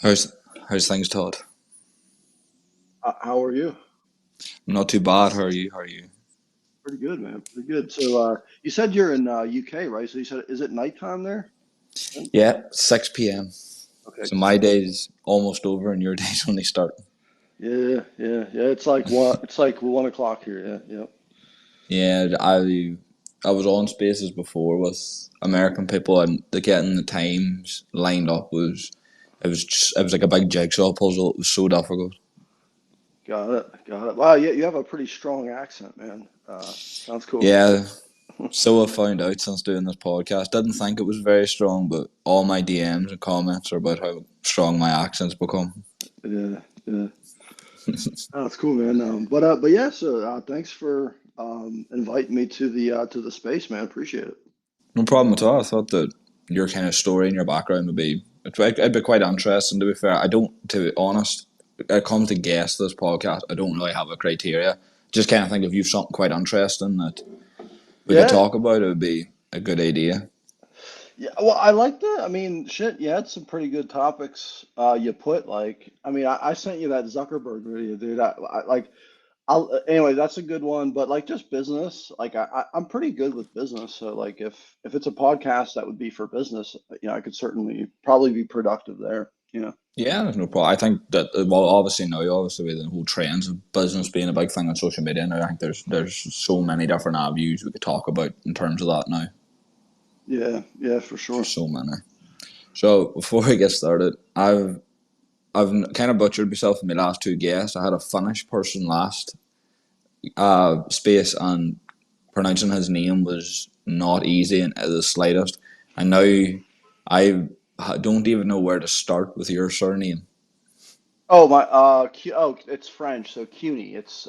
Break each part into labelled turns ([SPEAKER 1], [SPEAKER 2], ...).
[SPEAKER 1] How's how's things, Todd?
[SPEAKER 2] How are you?
[SPEAKER 1] Not too bad. How are you? How are you?
[SPEAKER 2] Pretty good, man. Pretty good. So, you said you're in UK, right? So you said, is it nighttime there? Right?
[SPEAKER 1] Yeah, 6 p.m.
[SPEAKER 2] Okay.
[SPEAKER 1] So my day's almost over, and your day's only starting.
[SPEAKER 2] Yeah. It's like what? It's like 1 o'clock here. Yeah.
[SPEAKER 1] Yeah, I was on spaces before with American people, and the getting the times lined up it was like a big jigsaw puzzle. It was so difficult.
[SPEAKER 2] Got it. Got it. Wow. Yeah, you have a pretty strong accent, man. Sounds cool.
[SPEAKER 1] Yeah, so I found out since doing this podcast. Didn't think it was very strong, but all my DMs and comments are about how strong my accent's become.
[SPEAKER 2] Yeah. Oh, that's cool, man. But yeah. So, thanks for inviting me to the space, man. Appreciate it.
[SPEAKER 1] No problem at all. I thought that your kind of story and your background it'd be quite interesting. To be fair, I don't. To be honest, when it comes to guests this podcast, I don't really have a criteria. Just kind of think if you've something quite interesting that we could
[SPEAKER 2] Yeah.
[SPEAKER 1] talk about, it would be a good idea.
[SPEAKER 2] Yeah, well, I like that. I mean, shit, you had some pretty good topics. You put like, I mean, I sent you that Zuckerberg video, dude. Anyway, that's a good one. But like, just business. Like, I'm pretty good with business. So like, if it's a podcast that would be for business, I could certainly probably be productive there.
[SPEAKER 1] Yeah, there's no problem. I think that well, obviously now, obviously with the whole trends of business being a big thing on social media now, I think there's so many different avenues we could talk about in terms of that now.
[SPEAKER 2] Yeah, for sure.
[SPEAKER 1] So many. So before we get started, I've kind of butchered myself in my last two guesses. I had a Finnish person last space, and pronouncing his name was not easy in the slightest. And now I don't even know where to start with your surname.
[SPEAKER 2] Oh my, it's French, so CUNY. It's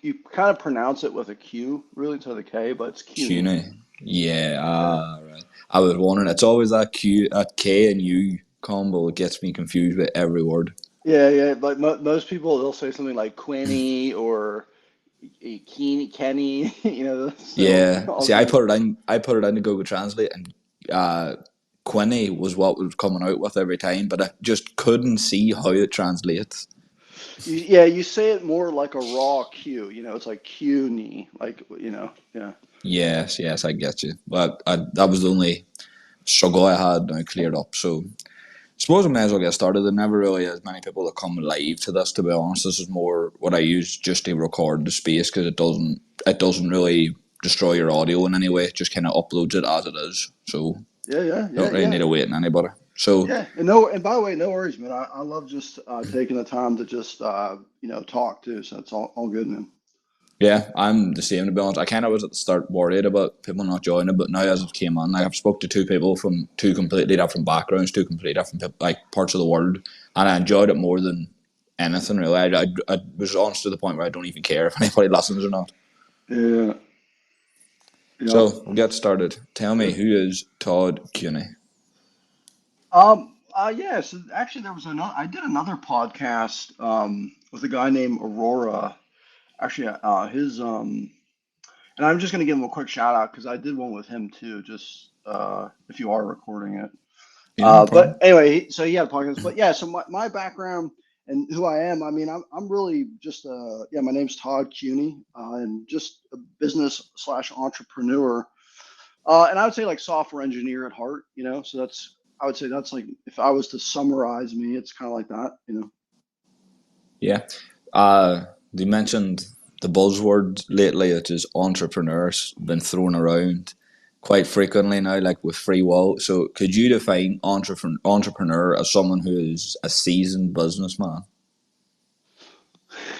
[SPEAKER 2] you kind of pronounce it with a Q, really to the K, but it's CUNY.
[SPEAKER 1] Cuny. Yeah,
[SPEAKER 2] Yeah.
[SPEAKER 1] right. I was wondering. It's always that K and U combo that gets me confused with every word.
[SPEAKER 2] Yeah. Like mo most people, they'll say something like Quinny or Kenny. So
[SPEAKER 1] Yeah.
[SPEAKER 2] all
[SPEAKER 1] See, I
[SPEAKER 2] good.
[SPEAKER 1] put it in. I put it into Google Translate, and Quinny was what was coming out with every time, but I just couldn't see how it translates.
[SPEAKER 2] Yeah, you say it more like a raw Q. It's like CUNY, like yeah.
[SPEAKER 1] Yes, I get you. But that was the only struggle I had now cleared up. So suppose I may as well get started. There never really is many people that come live to this. To be honest, this is more what I use just to record the space because it doesn't really destroy your audio in any way. It just kind of uploads it as it is. So you don't really need
[SPEAKER 2] Yeah.
[SPEAKER 1] to wait on anybody. So
[SPEAKER 2] Yeah, and by the way, no worries, man. I love just taking the time to just talk too. So it's all good, man.
[SPEAKER 1] yeah, I'm the same to be honest. I kind of was at the start worried about people not joining, but now as it came on, like I've spoke to two people from two completely different backgrounds, two completely different like parts of the world, and I enjoyed it more than anything really. I was honest to the point where I don't even care if anybody listens or not.
[SPEAKER 2] Yeah. Yep.
[SPEAKER 1] So we'll get started. Tell me,
[SPEAKER 2] Good.
[SPEAKER 1] who is Todd Kueny?
[SPEAKER 2] Yeah, so actually there was another I did another podcast with a guy named Aurora. Actually, his and I'm just gonna give him a quick shout out because I did one with him too, just if you are recording it.
[SPEAKER 1] Yeah, no
[SPEAKER 2] But
[SPEAKER 1] problem.
[SPEAKER 2] anyway, so he had a podcast. But yeah, so my background and who I am, I mean, I'm really just yeah, my name's Todd Cuny, and just a business slash entrepreneur. And I would say like software engineer at heart, so I would say that's like if I was to summarize me, it's kind of like that.
[SPEAKER 1] Yeah. Uh, you mentioned the buzzword lately, which is entrepreneurs, been thrown around quite frequently now, like with free will. So, could you define entrepreneur as someone who is a seasoned businessman?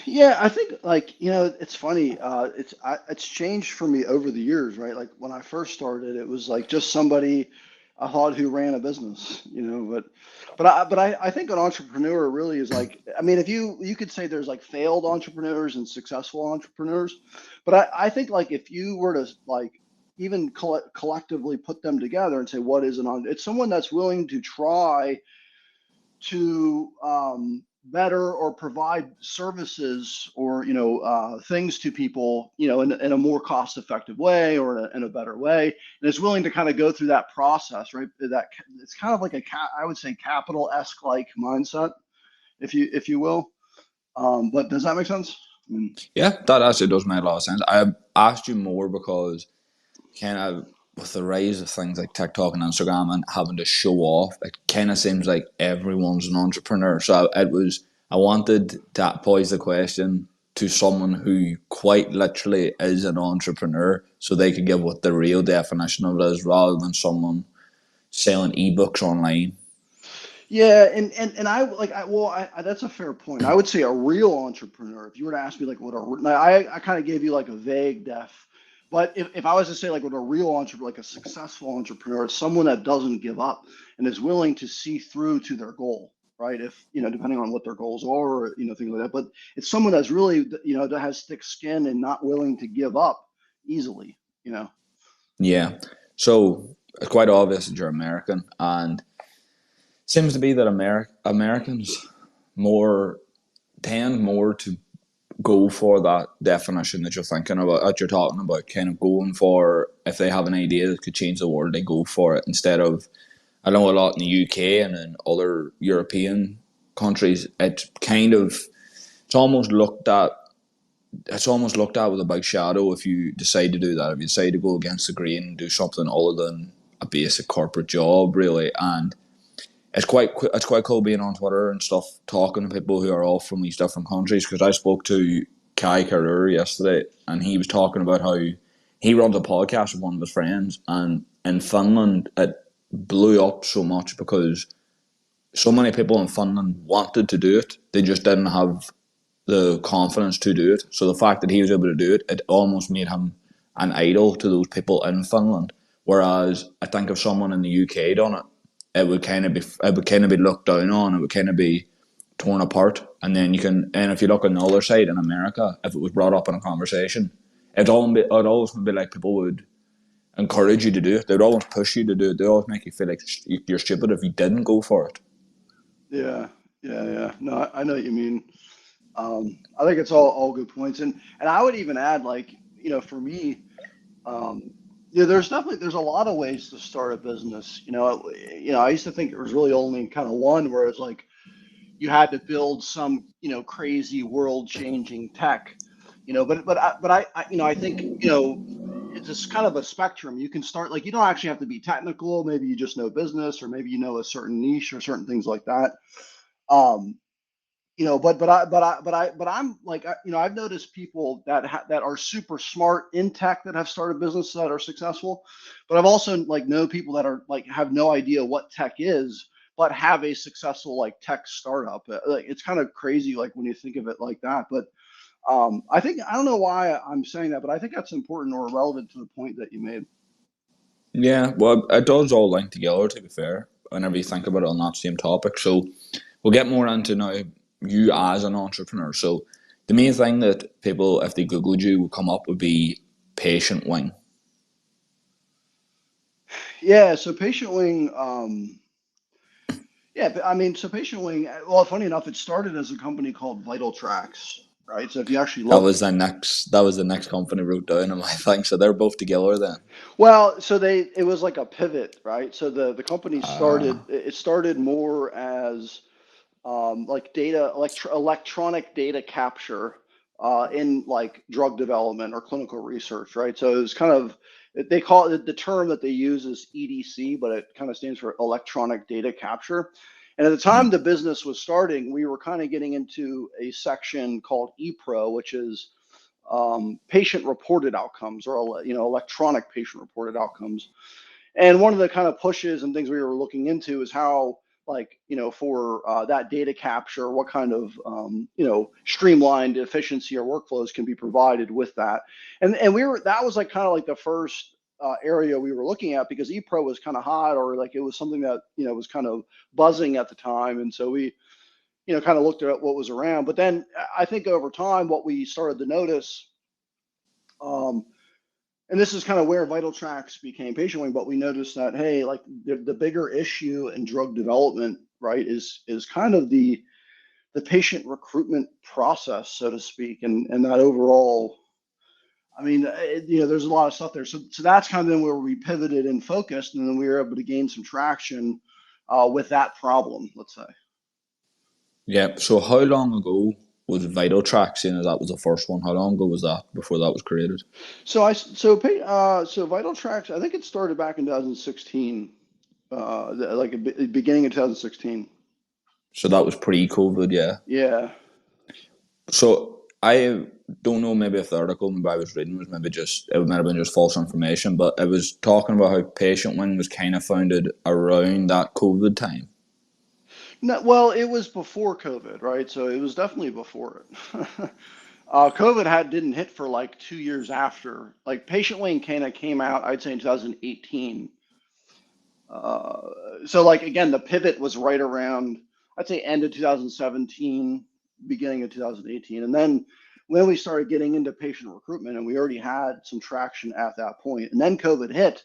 [SPEAKER 2] Yeah, I think like it's funny. It's changed for me over the years, right? Like when I first started, it was like just somebody I thought who ran a business, but I think an entrepreneur really is like, I mean, if you could say there's like failed entrepreneurs and successful entrepreneurs, but I think like if you were to like even collectively put them together and say what is it's someone that's willing to try to better or provide services or things to people in a more cost effective way or in a better way, and is willing to kind of go through that process, right? That it's kind of like I would say capital-esque like mindset, if you will. But does that make sense?
[SPEAKER 1] Yeah, that actually does make a lot of sense. I asked you more because kind of with the rise of things like TikTok and Instagram and having to show off, it kind of seems like everyone's an entrepreneur. So I wanted to pose the question to someone who quite literally is an entrepreneur, so they could give what the real definition of it is, rather than someone selling ebooks online.
[SPEAKER 2] Yeah, and I like I that's a fair point. I would say a real entrepreneur. If you were to ask me like what a now, I kind of gave you like a vague def, but if I was to say like what a real entrepreneur, like a successful entrepreneur, is someone that doesn't give up and is willing to see through to their goal, right? If depending on what their goals are, or things like that. But it's someone that's really that has thick skin and not willing to give up easily. You know.
[SPEAKER 1] Yeah. So it's quite obvious that you're American, and seems to be that Americans more tend more to go for that definition that you're thinking about, that you're talking about, kind of going for, if they have an idea that could change the world, they go for it instead of, I know a lot in the UK and in other European countries, it's almost looked at it's almost looked at with a big shadow if you decide to do that. If you decide to go against the grain and do something other than a basic corporate job, really. And it's quite cool being on Twitter and stuff, talking to people who are all from these different countries. Because I spoke to Kai Carrur yesterday, and he was talking about how he runs a podcast with one of his friends, and in Finland it blew up so much because so many people in Finland wanted to do it, they just didn't have the confidence to do it. So the fact that he was able to do it, it almost made him an idol to those people in Finland. Whereas I think if someone in the UK done it, it would kind of be looked down on. It would kind of be torn apart. And then and if you look on the other side in America, if it was brought up in a conversation, it'd always be like people would encourage you to do it. They'd always push you to do it. They always make you feel like you're stupid if you didn't go for it.
[SPEAKER 2] Yeah, yeah. No, I know what you mean. I think it's all good points, and I would even add like for me, um, there's a lot of ways to start a business. I used to think it was really only kind of one where it's like you had to build some crazy world changing tech, but I think it's just kind of a spectrum. You can start like you don't actually have to be technical. Maybe you just know business, or maybe you know a certain niche or certain things like that. Um, but I'm like, I've noticed people that are super smart in tech that have started businesses that are successful, but I've also like know people that are like have no idea what tech is, but have a successful like tech startup. Like it's kind of crazy, like when you think of it like that. But I don't know why I'm saying that, but I think that's important or relevant to the point that you made.
[SPEAKER 1] Yeah, well, it does all link together, to be fair, whenever you think about it on that same topic. So we'll get more into now you as an entrepreneur. So the main thing that people, if they Googled you, would come up would be patient wing.
[SPEAKER 2] Yeah. So Patient Wing. Yeah, but I mean, so Patient Wing, well, funny enough, it started as a company called Vital Tracks, right? So if you actually look,
[SPEAKER 1] That was the next company wrote down in my thing. So they're both together then.
[SPEAKER 2] well, so it was like a pivot, right? So the company started more as like electronic data capture in like drug development or clinical research, right? So it was kind of they call it the term that they use is EDC, but it kind of stands for electronic data capture. And at the
[SPEAKER 1] Yeah.
[SPEAKER 2] time the business was starting, we were kind of getting into a section called ePro, which is patient reported outcomes or electronic patient reported outcomes. And one of the kind of pushes and things we were looking into is how, like, for that data capture, what kind of, streamlined efficiency or workflows can be provided with that. And that was like kind of like the first area we were looking at because ePro was kind of hot or like it was something that, was kind of buzzing at the time. And so we, kind of looked at what was around. But then I think over time, what we started to notice, um, and this is kind of where Vital Tracks became Patient Wing, but we noticed that hey, like the bigger issue in drug development, right, is kind of the patient recruitment process, so to speak, and that overall. I mean, there's a lot of stuff there. So that's kind of then where we pivoted and focused, and then we were able to gain some traction with that problem, let's say.
[SPEAKER 1] Yeah. So how long ago was Vital Track, seeing as that was the first one? How long ago was that before that was created?
[SPEAKER 2] So Vital Tracks, I think it started back in 2016, like beginning of 2016.
[SPEAKER 1] So that was pre-COVID, yeah.
[SPEAKER 2] Yeah.
[SPEAKER 1] So I don't know, maybe if the article maybe I was reading was maybe just it might have been just false information, but it was talking about how Patient Wing was kind of founded around that COVID time.
[SPEAKER 2] No, well, it was before COVID, right? So it was definitely before it. COVID didn't hit for like 2 years after. Like Patient Wing kind of came out, I'd say in 2018. Uh, so like again, the pivot was right around, I'd say end of 2017, beginning of 2018, and then when we started getting into patient recruitment, and we already had some traction at that point, and then COVID hit,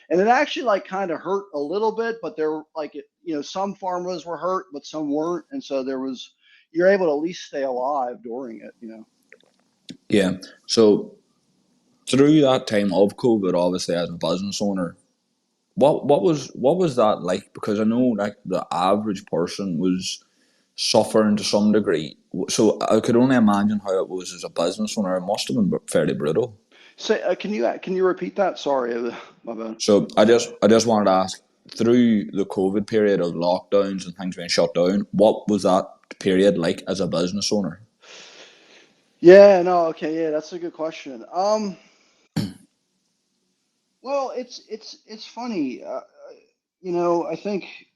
[SPEAKER 2] and it actually like kind of hurt a little bit, but there like some farmers were hurt, but some weren't, and so you're able to at least stay alive during it.
[SPEAKER 1] Yeah. So through that time of COVID, obviously as a business owner, what was that like? Because I know like the average person was suffering to some degree. So I could only imagine how it was as a business owner. It must have been fairly brutal.
[SPEAKER 2] Say, can you repeat that? Sorry, my bad.
[SPEAKER 1] So I just wanted to ask, through the COVID period of lockdowns and things being shut down, what was that period like as a business owner?
[SPEAKER 2] Yeah, no, okay, yeah, that's a good question. Well, it's funny. I think,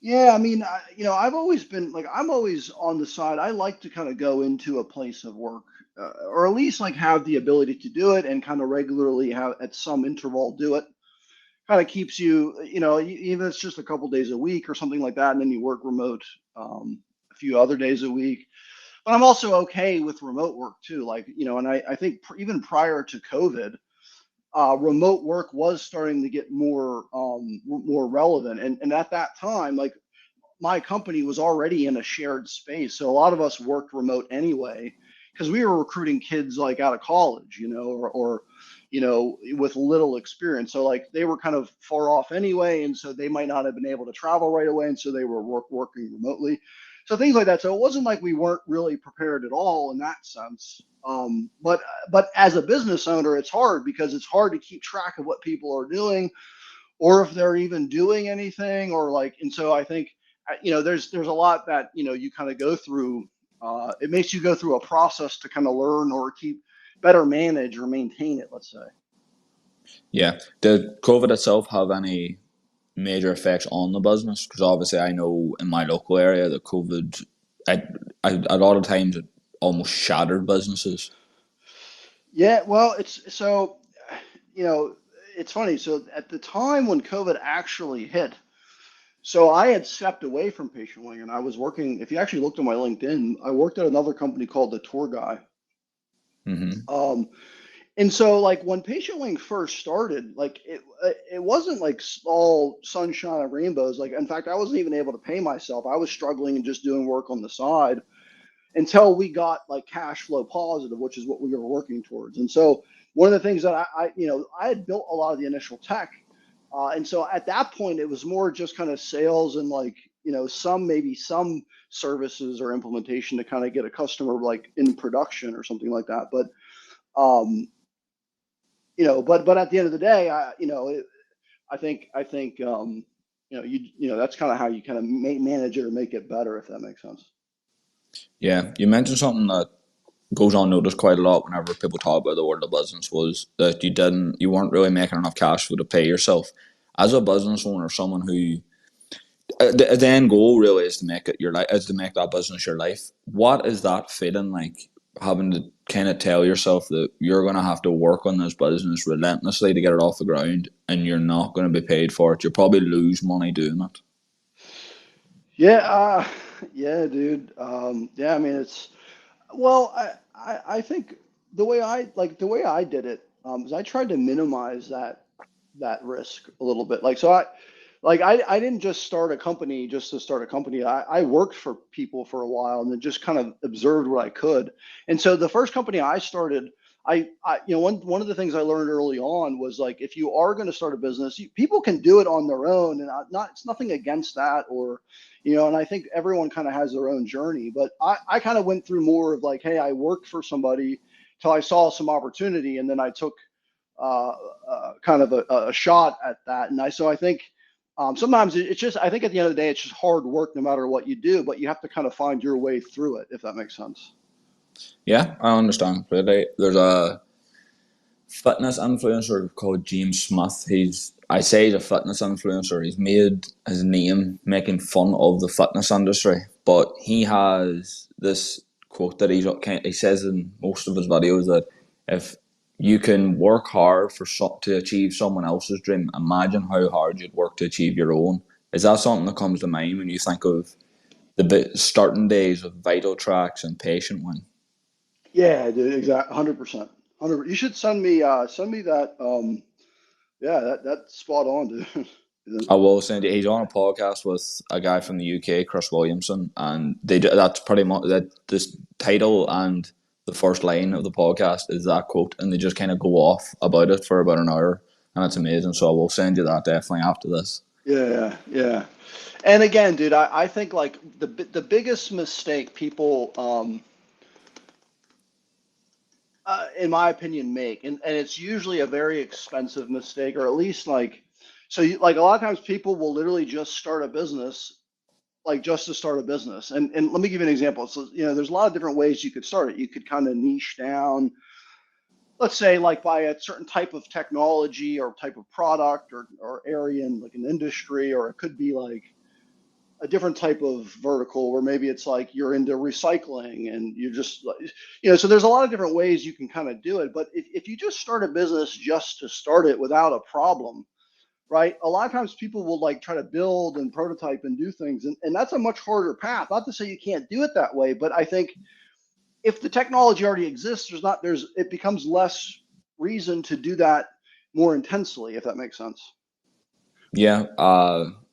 [SPEAKER 2] yeah, I mean, I've always been like, I'm always on the side. I like to kind of go into a place of work, or at least like have the ability to do it and kind of regularly have at some interval do it. Kind of keeps you, even if it's just a couple days a week or something like that, and then you work remote a few other days a week. But I'm also okay with remote work too. Like, and I think even prior to COVID, remote work was starting to get more relevant. And at that time, like my company was already in a shared space, so a lot of us worked remote anyway because we were recruiting kids like out of college, or with little experience. So like they were kind of far off anyway, and so they might not have been able to travel right away, and so they were working remotely. So things like that. So it wasn't like we weren't really prepared at all in that sense. But as a business owner, it's hard because it's hard to keep track of what people are doing or if they're even doing anything or like. And so I think there's a lot that you kind of go through. It makes you go through a process to kind of learn or keep better manage or maintain it, let's say.
[SPEAKER 1] Yeah. Did COVID itself have any major effects on the business? Because obviously I know in my local area that COVID, I, a lot of times it almost shattered businesses.
[SPEAKER 2] Yeah, well, you know it's funny. So at the time when COVID actually hit, so I had stepped away from Patient Wing and I was working. If you actually looked at my LinkedIn, I worked at another company called the Tour Guy.
[SPEAKER 1] Hmm.
[SPEAKER 2] Um, And so, like when Patient Wing first started, like it wasn't like all sunshine and rainbows. Like in fact, I wasn't even able to pay myself. I was struggling and just doing work on the side until we got like cash flow positive, which is what we were working towards. And so one of the things that I had built a lot of the initial tech, and so at that point it was more just kind of sales and like maybe some services or implementation to kind of get a customer like in production or something like that. Um, but at the end of the day, I think that's kind of how you kind of manage it or make it better, if that makes sense.
[SPEAKER 1] Yeah. You mentioned something that goes unnoticed quite a lot whenever people talk about the world of business was that you weren't really making enough cash flow to pay yourself. As a business owner, someone who the end goal really is to make it your life, is to make that business your life. What is that feeling like? Having to kind of tell yourself that you're going to have to work on this business relentlessly to get it off the ground, and you're not going to be paid for it. You'll probably lose money doing it.
[SPEAKER 2] Yeah, yeah, dude. Yeah, I mean, well, I think the way I did it is I tried to minimize that risk a little bit. Like, so like I didn't just start a company just to start a company. I worked for people for a while and then just kind of observed what I could. And so the first company I started, one of the things I learned early on was like if you are going to start a business, people can do it on their own, and not it's nothing against that, or and I think everyone kind of has their own journey. But I kind of went through more of like, hey, I worked for somebody till I saw some opportunity, and then I took uh, kind of a shot at that. And I think sometimes it's just, I think at the end of the day, it's just hard work no matter what you do, but you have to kind of find your way through it, if that makes sense.
[SPEAKER 1] Yeah, I understand completely. There's a fitness influencer called James Smith. I say he's a fitness influencer. He's made his name making fun of the fitness industry, but he has this quote that he says in most of his videos that if you can work hard to achieve someone else's dream, imagine how hard you'd work to achieve your own. Is that something that comes to mind when you think of the starting days of Vital Tracks and Patient Wing?
[SPEAKER 2] Yeah, dude, exactly, 100%. 100. You should send me that. Yeah, that's spot on, dude.
[SPEAKER 1] I will send you. He's on a podcast with a guy from the UK, Chris Williamson, and that's pretty much that. This title and the first line of the podcast is that quote, and they just kind of go off about it for about an hour, and it's amazing. So I will send you that definitely after this.
[SPEAKER 2] Yeah, yeah. And again, dude, I think like the biggest mistake people in my opinion, make, and it's usually a very expensive mistake, or at least like, like a lot of times people will literally just start a business, like just to start a business. And let me give you an example. So, there's a lot of different ways you could start it. You could kind of niche down, let's say, like by a certain type of technology or type of product or area in like an industry, or it could be like a different type of vertical where maybe it's like you're into recycling and you just so there's a lot of different ways you can kind of do it. But if you just start a business just to start it without a problem, right, a lot of times people will like try to build and prototype and do things, and that's a much harder path. Not to say you can't do it that way, but I think if the technology already exists, it becomes less reason to do that more intensely, if that makes sense.
[SPEAKER 1] Yeah,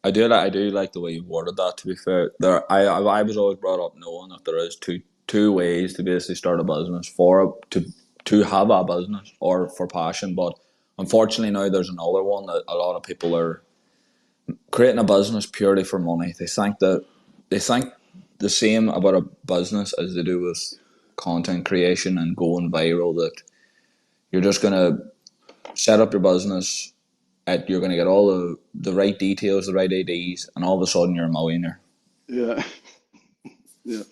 [SPEAKER 1] I do like the way you worded that. To be fair, I was always brought up knowing that there is two ways to basically start a business to have a business or for passion. But unfortunately now there's another one that a lot of people are creating a business purely for money. They think the same about a business as they do with content creation and going viral. That you're just gonna set up your business, you're gonna get all the right details, the right IDs, and all of a sudden you're a millionaire.
[SPEAKER 2] Yeah. Yeah.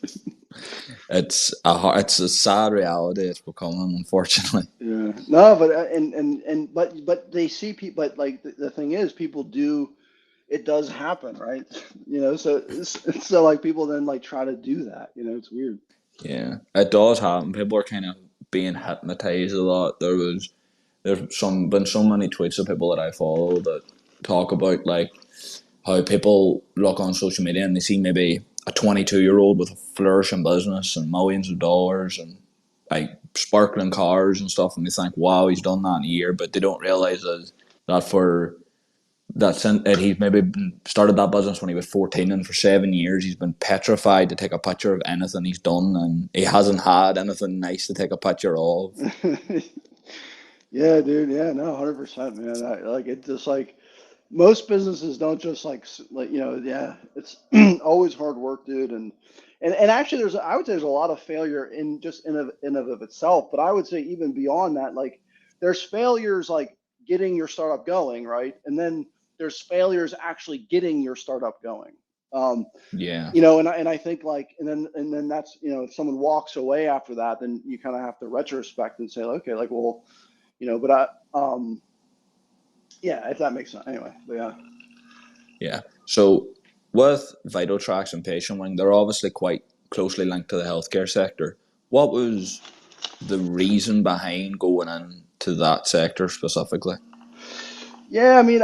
[SPEAKER 1] It's a sad reality it's becoming, unfortunately.
[SPEAKER 2] Yeah. No, but but they see people. But like the thing is, people do. It does happen, right? So like people then like try to do that. It's weird.
[SPEAKER 1] Yeah, it does happen. People are kind of being hypnotized a lot. There's been so many tweets of people that I follow that talk about like how people look on social media and they see maybe a 22-year-old with a flourishing business and millions of dollars and like sparkling cars and stuff, and they think, wow, he's done that in a year, but they don't realize that for that he's maybe started that business when he was 14, and for 7 years he's been petrified to take a picture of anything he's done, and he hasn't had anything nice to take a picture of.
[SPEAKER 2] Yeah, dude. Yeah, no, 100%, man. Like it just like most businesses don't just like yeah, it's always hard work, dude. And actually, I would say there's a lot of failure in just in of itself. But I would say even beyond that, like there's failures like getting your startup going, right? And then there's failures actually getting your startup going. Um,
[SPEAKER 1] Yeah,
[SPEAKER 2] and I think like and then that's if someone walks away after that, then you kind of have to retrospect and say, okay, like well, but yeah, if that makes sense. Anyway, but yeah.
[SPEAKER 1] yeah. So with Vital Tracks and Patient Wing, they're obviously quite closely linked to the healthcare sector. What was the reason behind going into that sector specifically?
[SPEAKER 2] Yeah, I mean,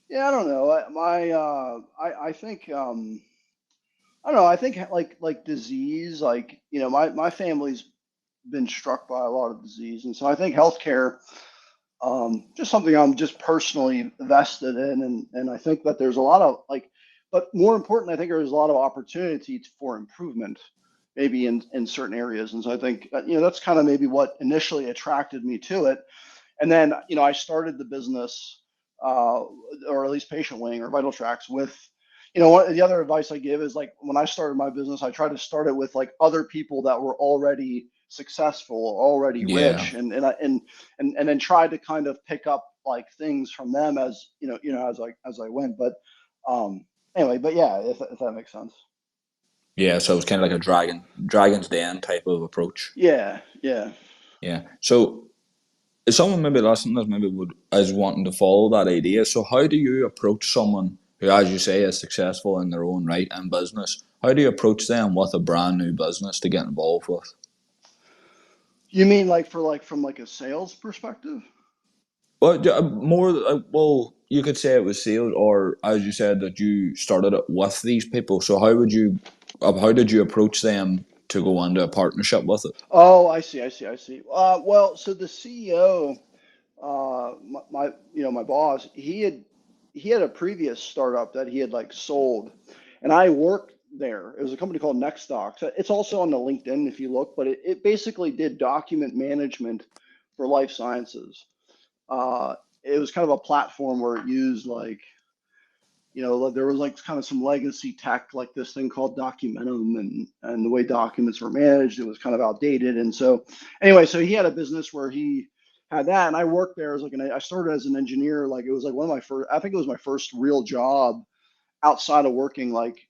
[SPEAKER 2] yeah, I don't know. I think, I don't know. I think like disease, like my family's been struck by a lot of disease, and so I think healthcare, Just something I'm just personally vested in, and I think that there's a lot of like, but more important, I think there's a lot of opportunity for improvement, maybe in certain areas, and so I think that's kind of maybe what initially attracted me to it, and then I started the business, or at least Patient Wing or Vital Tracks with. The other advice I give is like when I started my business, I tried to start it with like other people that were already successful, already
[SPEAKER 1] Yeah.
[SPEAKER 2] rich, and then tried to kind of pick up like things from them as as I went. But anyway, but yeah, if that makes sense.
[SPEAKER 1] Yeah, so it's kind of like a dragon's den type of approach.
[SPEAKER 2] Yeah, yeah.
[SPEAKER 1] Yeah. So if someone maybe listening to this maybe would is wanting to follow that idea, so how do you approach someone who, as you say, is successful in their own right in business? How do you approach them with a brand new business to get involved with?
[SPEAKER 2] You mean like for like from like a sales perspective?
[SPEAKER 1] Well, more. Well, you could say it was sales, or as you said that you started it with these people. So how did you approach them to go into a partnership with it?
[SPEAKER 2] Oh, I see, I see, I see. Well, so the CEO, my boss, he had a previous startup that he had like sold, and I worked there. It was a company called Nextdoc. So it's also on the LinkedIn if you look, but it basically did document management for life sciences. Uh, it was kind of a platform where it used like there was like kind of some legacy tech, like this thing called Documentum, and the way documents were managed, it was kind of outdated. And so, anyway, so he had a business where he had that, and I worked there as like I started as an engineer. Like it was like one of my first, I think it was my first real job outside of working like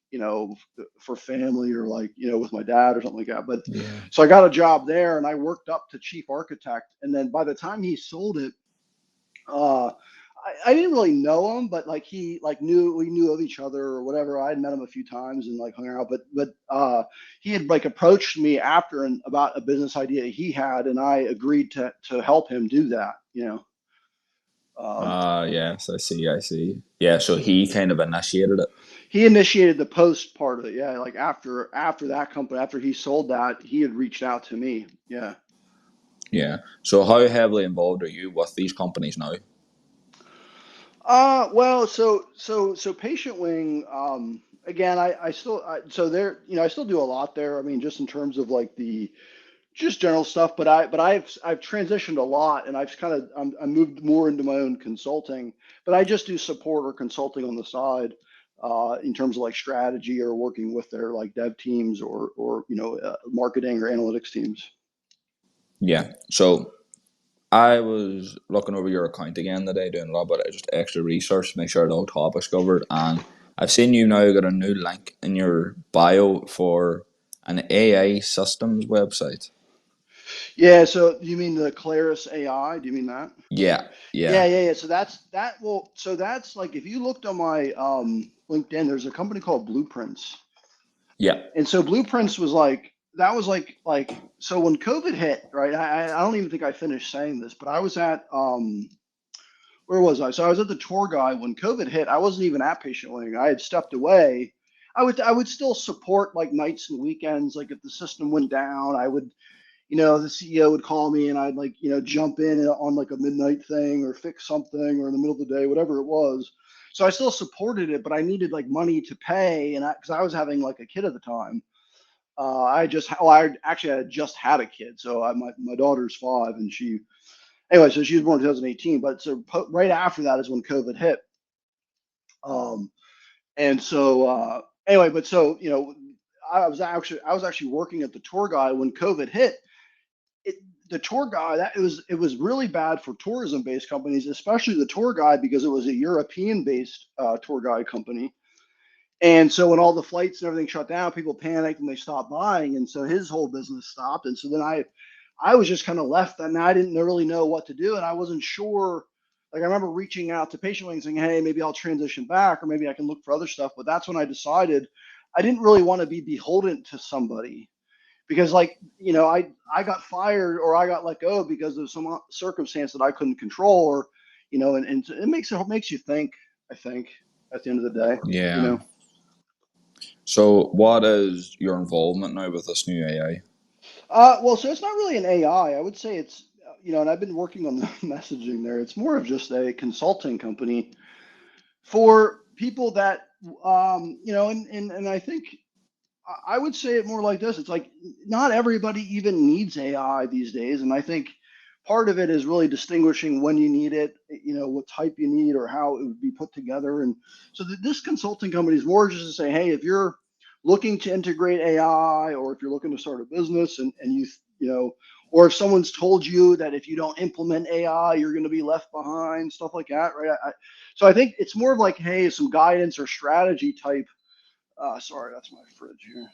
[SPEAKER 2] for family or like with my dad or something like that. But
[SPEAKER 1] Yeah.
[SPEAKER 2] so I got a job there, and I worked up to chief architect, and then by the time he sold it, uh, I didn't really know him, but like he like knew we knew of each other or whatever. I had met him a few times and like hung out, but he had like approached me after and about a business idea he had, and I agreed to help him do that. Um,
[SPEAKER 1] Yes, I see, I see. Yeah, so he kind of initiated it.
[SPEAKER 2] he initiated the post part of it. Yeah, like after that company, after he sold that, he had reached out to me. Yeah.
[SPEAKER 1] Yeah. So how heavily involved are you with these companies now?
[SPEAKER 2] Well, so Patient Wing, again, I still, so there, I still do a lot there. I mean, just in terms of like the just general stuff, but I've transitioned a lot, and I've kind of I moved more into my own consulting, but I just do support or consulting on the side, in terms of like strategy or working with their like dev teams or marketing or analytics teams.
[SPEAKER 1] Yeah. So I was looking over your account again today, doing a little bit of just extra research to make sure all topics covered, and I've seen you now got a new link in your bio for an AI systems website.
[SPEAKER 2] Yeah, so you mean the Claris AI? Do you mean that?
[SPEAKER 1] Yeah,
[SPEAKER 2] Yeah,
[SPEAKER 1] yeah,
[SPEAKER 2] yeah, yeah. So that's that. Well, so that's like if you looked on my LinkedIn, there's a company called Blueprints,
[SPEAKER 1] yeah,
[SPEAKER 2] and so Blueprints was like that was like so when COVID hit, right? I don't even think I finished saying this, but I was at where was I? So I was at the tour guide when COVID hit. I wasn't even at Patient Wing. I had stepped away. I would still support like nights and weekends. Like if the system went down, I would the CEO would call me and I'd like, jump in on like a midnight thing or fix something or in the middle of the day, whatever it was. So I still supported it, but I needed like money to pay. And because I was having like a kid at the time, I actually had just had a kid. So my daughter's 5 and anyway, so she was born in 2018. But so right after that is when COVID hit. Um, and so, anyway, but so, I was actually working at the tour guide when COVID hit it, the tour guide that it was really bad for tourism based companies, especially the tour guide because it was a European based tour guide company. And so when all the flights and everything shut down, people panicked and they stopped buying, and so his whole business stopped. And so then I was just kind of left, and I didn't really know what to do, and I wasn't sure. Like I remember reaching out to Patient Wing saying, "Hey, maybe I'll transition back, or maybe I can look for other stuff." But that's when I decided I didn't really want to be beholden to somebody because like I got fired or I got let go because of some circumstance that I couldn't control or and it makes you think. I think at the end of the day, you
[SPEAKER 1] yeah.
[SPEAKER 2] know.
[SPEAKER 1] So what is your involvement now with this new AI?
[SPEAKER 2] Well, so it's not really an AI. I would say it's and I've been working on the messaging there. It's more of just a consulting company for people that, and I think I would say it more like this. It's like not everybody even needs AI these days. And I think part of it is really distinguishing when you need it, what type you need or how it would be put together. And so this consulting company is more just to say, hey, if you're looking to integrate AI or if you're looking to start a business and or if someone's told you that if you don't implement AI, you're going to be left behind, stuff like that, right? So I think it's more of like, hey, some guidance or strategy type. Sorry, that's my fridge here.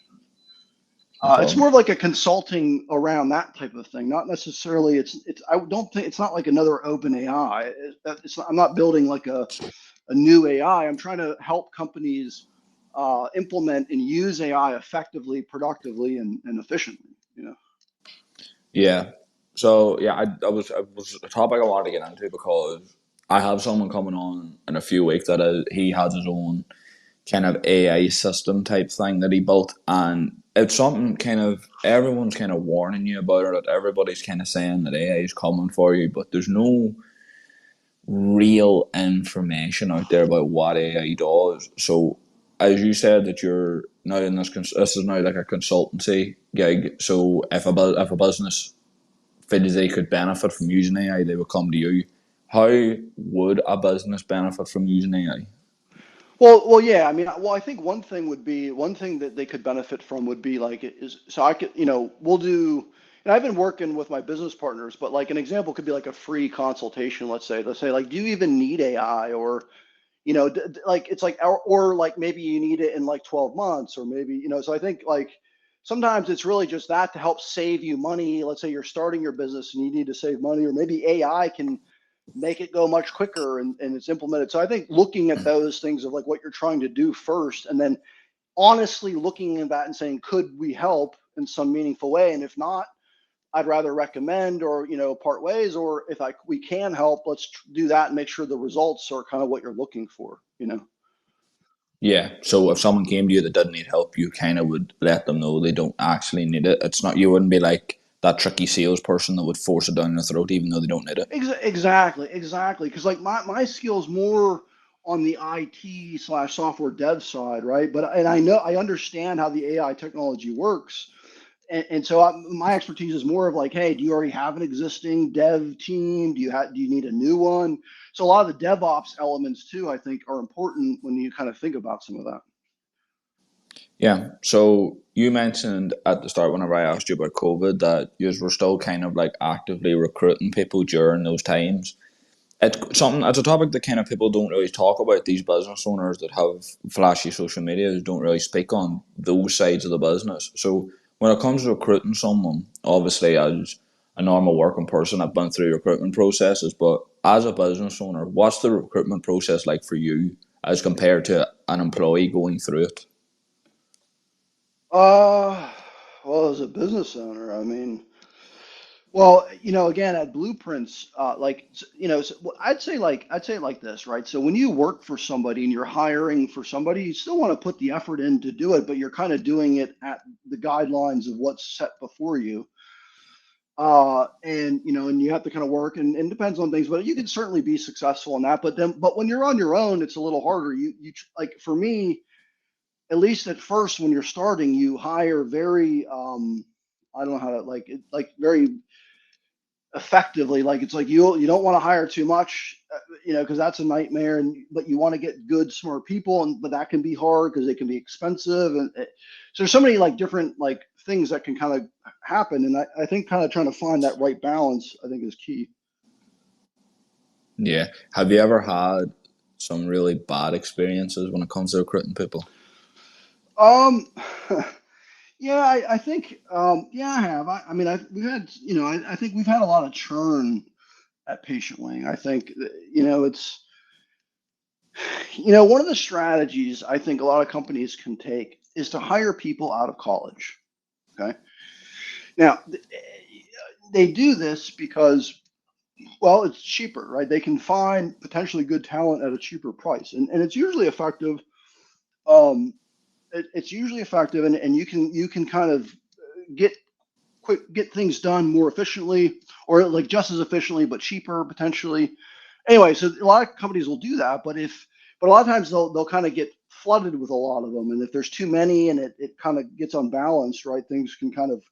[SPEAKER 1] No
[SPEAKER 2] It's
[SPEAKER 1] problem.
[SPEAKER 2] more like a consulting around that type of thing, not necessarily. It's. I don't think it's not like another open AI. I'm not building like a new AI. I'm trying to help companies implement and use AI effectively, productively, and efficiently.
[SPEAKER 1] Yeah. So yeah, I was a topic I wanted to get into because I have someone coming on in a few weeks that he has his own kind of AI system type thing that he built, and it's something kind of everyone's kind of warning you about it. Everybody's kind of saying that AI is coming for you, but there's no real information out there about what AI does. So, as you said, that you're now in this is now like a consultancy gig. So, if a business feels they could benefit from using AI, they would come to you. How would a business benefit from using AI?
[SPEAKER 2] Yeah. I mean, I think one thing that they could benefit from would be like is so I could, we'll do. And I've been working with my business partners, but like an example could be like a free consultation. Let's say, like, do you even need AI, or like it's like, or like maybe you need it in like 12 months, or maybe So I think like sometimes it's really just that to help save you money. Let's say you're starting your business and you need to save money, or maybe AI can make it go much quicker and it's implemented. So I think looking at those things of like what you're trying to do first, and then honestly looking at that and saying, could we help in some meaningful way? And if not, I'd rather recommend or part ways. Or if we can help, let's do that and make sure the results are kind of what you're looking for.
[SPEAKER 1] Yeah. So if someone came to you that didn't need help, you kind of would let them know they don't actually need it. It's not, you wouldn't be like that tricky salesperson that would force it down their throat even though they don't need it.
[SPEAKER 2] Exactly. Because like my skills more on the IT/software dev side, right? And I understand how the AI technology works. And so my expertise is more of like, hey, do you already have an existing dev team? Do you need a new one? So a lot of the DevOps elements too, I think, are important when you kind of think about some of that.
[SPEAKER 1] Yeah. So you mentioned at the start whenever I asked you about COVID that you were still kind of like actively recruiting people during those times. It's a topic that kind of people don't really talk about. These business owners that have flashy social media don't really speak on those sides of the business. So when it comes to recruiting someone, obviously as a normal working person, I've been through recruitment processes, but as a business owner, what's the recruitment process like for you as compared to an employee going through it?
[SPEAKER 2] Uh, well, as a business owner, I mean, well, again, at Blueprints, I'd say it like this, right? So when you work for somebody and you're hiring for somebody, you still want to put the effort in to do it, but you're kind of doing it at the guidelines of what's set before you. And you have to kind of work and depends on things, but you can certainly be successful in that. But when you're on your own, it's a little harder. Like for me, at least at first, when you're starting, you hire very, I don't know how to like very effectively. Like it's like you don't want to hire too much, because that's a nightmare. But you want to get good, smart people, but that can be hard because they can be expensive. So there's so many like different like things that can kind of happen. And I think kind of trying to find that right balance, I think, is key.
[SPEAKER 1] Yeah. Have you ever had some really bad experiences when it comes to recruiting people?
[SPEAKER 2] Um, yeah, I think, yeah, I have. I mean, we've had, I think we've had a lot of churn at Patient Wing. I think, it's, one of the strategies I think a lot of companies can take is to hire people out of college. Okay. Now, they do this because, well, it's cheaper, right? They can find potentially good talent at a cheaper price, and it's usually effective. Um, it's usually effective, and you can kind of get get things done more efficiently, or like just as efficiently but cheaper potentially. Anyway, so a lot of companies will do that, but a lot of times they'll kind of get flooded with a lot of them, and if there's too many and it kind of gets unbalanced, right, things can kind of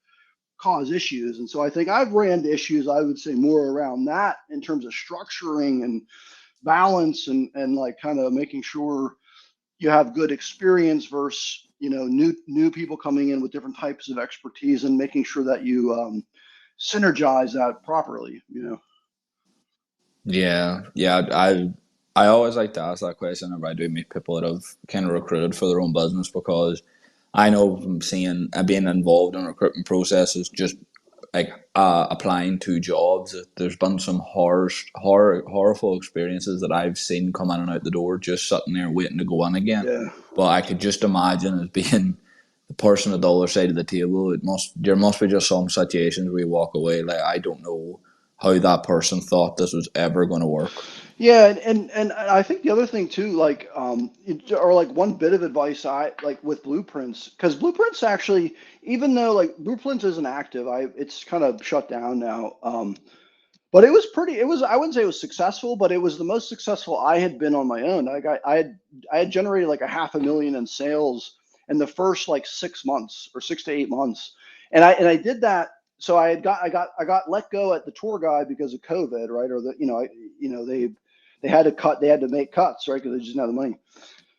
[SPEAKER 2] cause issues. And so I think I've ran into issues, I would say, more around that in terms of structuring and balance and like kind of making sure you have good experience versus new people coming in with different types of expertise and making sure that you synergize that properly.
[SPEAKER 1] Yeah, yeah. I always like to ask that question whenever I do meet people that have kind of recruited for their own business, because I know from seeing and being involved in recruitment processes, just like applying to jobs, there's been some horrible experiences that I've seen come in and out the door, just sitting there waiting to go in again.
[SPEAKER 2] Yeah.
[SPEAKER 1] But I could just imagine as being the person at the other side of the table, there must be just some situations where you walk away like, I don't know how that person thought this was ever going to work.
[SPEAKER 2] Yeah, and I think the other thing too, like or like one bit of advice I like with blueprints, because blueprints actually, even though like blueprints isn't active, it's kind of shut down now. But it was pretty. It was. I wouldn't say it was successful, but it was the most successful I had been on my own. I had generated like a half a million in sales in the first like 6 months or 6 to 8 months, and I did that. So I got let go at the tour guide because of COVID, right? Or they had to cut. They had to make cuts, right? Because they just didn't have the money.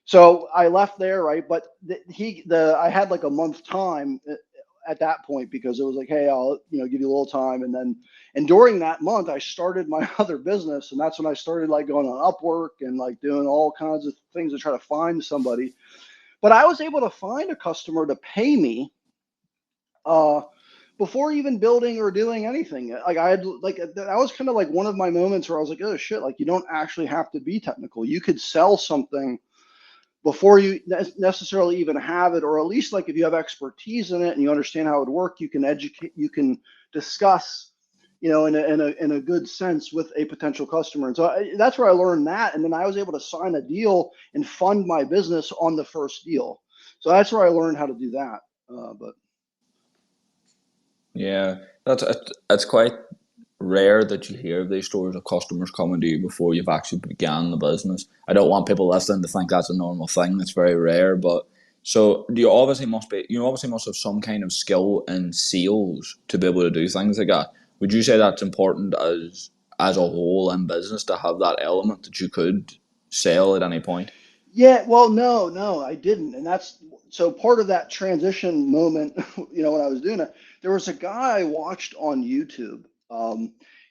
[SPEAKER 2] So I left there, right? But I had like a month time at that point because it was like, hey, I'll give you a little time, and during that month I started my other business, and that's when I started like going on Upwork and like doing all kinds of things to try to find somebody. But I was able to find a customer to pay me uh, before even building or doing anything. Like I had like that was kind of like one of my moments where I was like, oh shit, like you don't actually have to be technical. You could sell something before you necessarily even have it, or at least like if you have expertise in it and you understand how it would work, you can educate, you can discuss, in a good sense with a potential customer. And so that's where I learned that, and then I was able to sign a deal and fund my business on the first deal. So that's where I learned how to do that. But
[SPEAKER 1] Yeah, that's it's quite rare that you hear these stories of customers coming to you before you've actually began the business. I don't want people listening to think that's a normal thing. It's very rare, but so you obviously must have some kind of skill in sales to be able to do things like that. Would you say that's important as a whole in business to have that element that you could sell at any point?
[SPEAKER 2] yeah, well, no, I didn't, and that's so part of that transition moment. When I was doing it, there was a guy I watched on YouTube.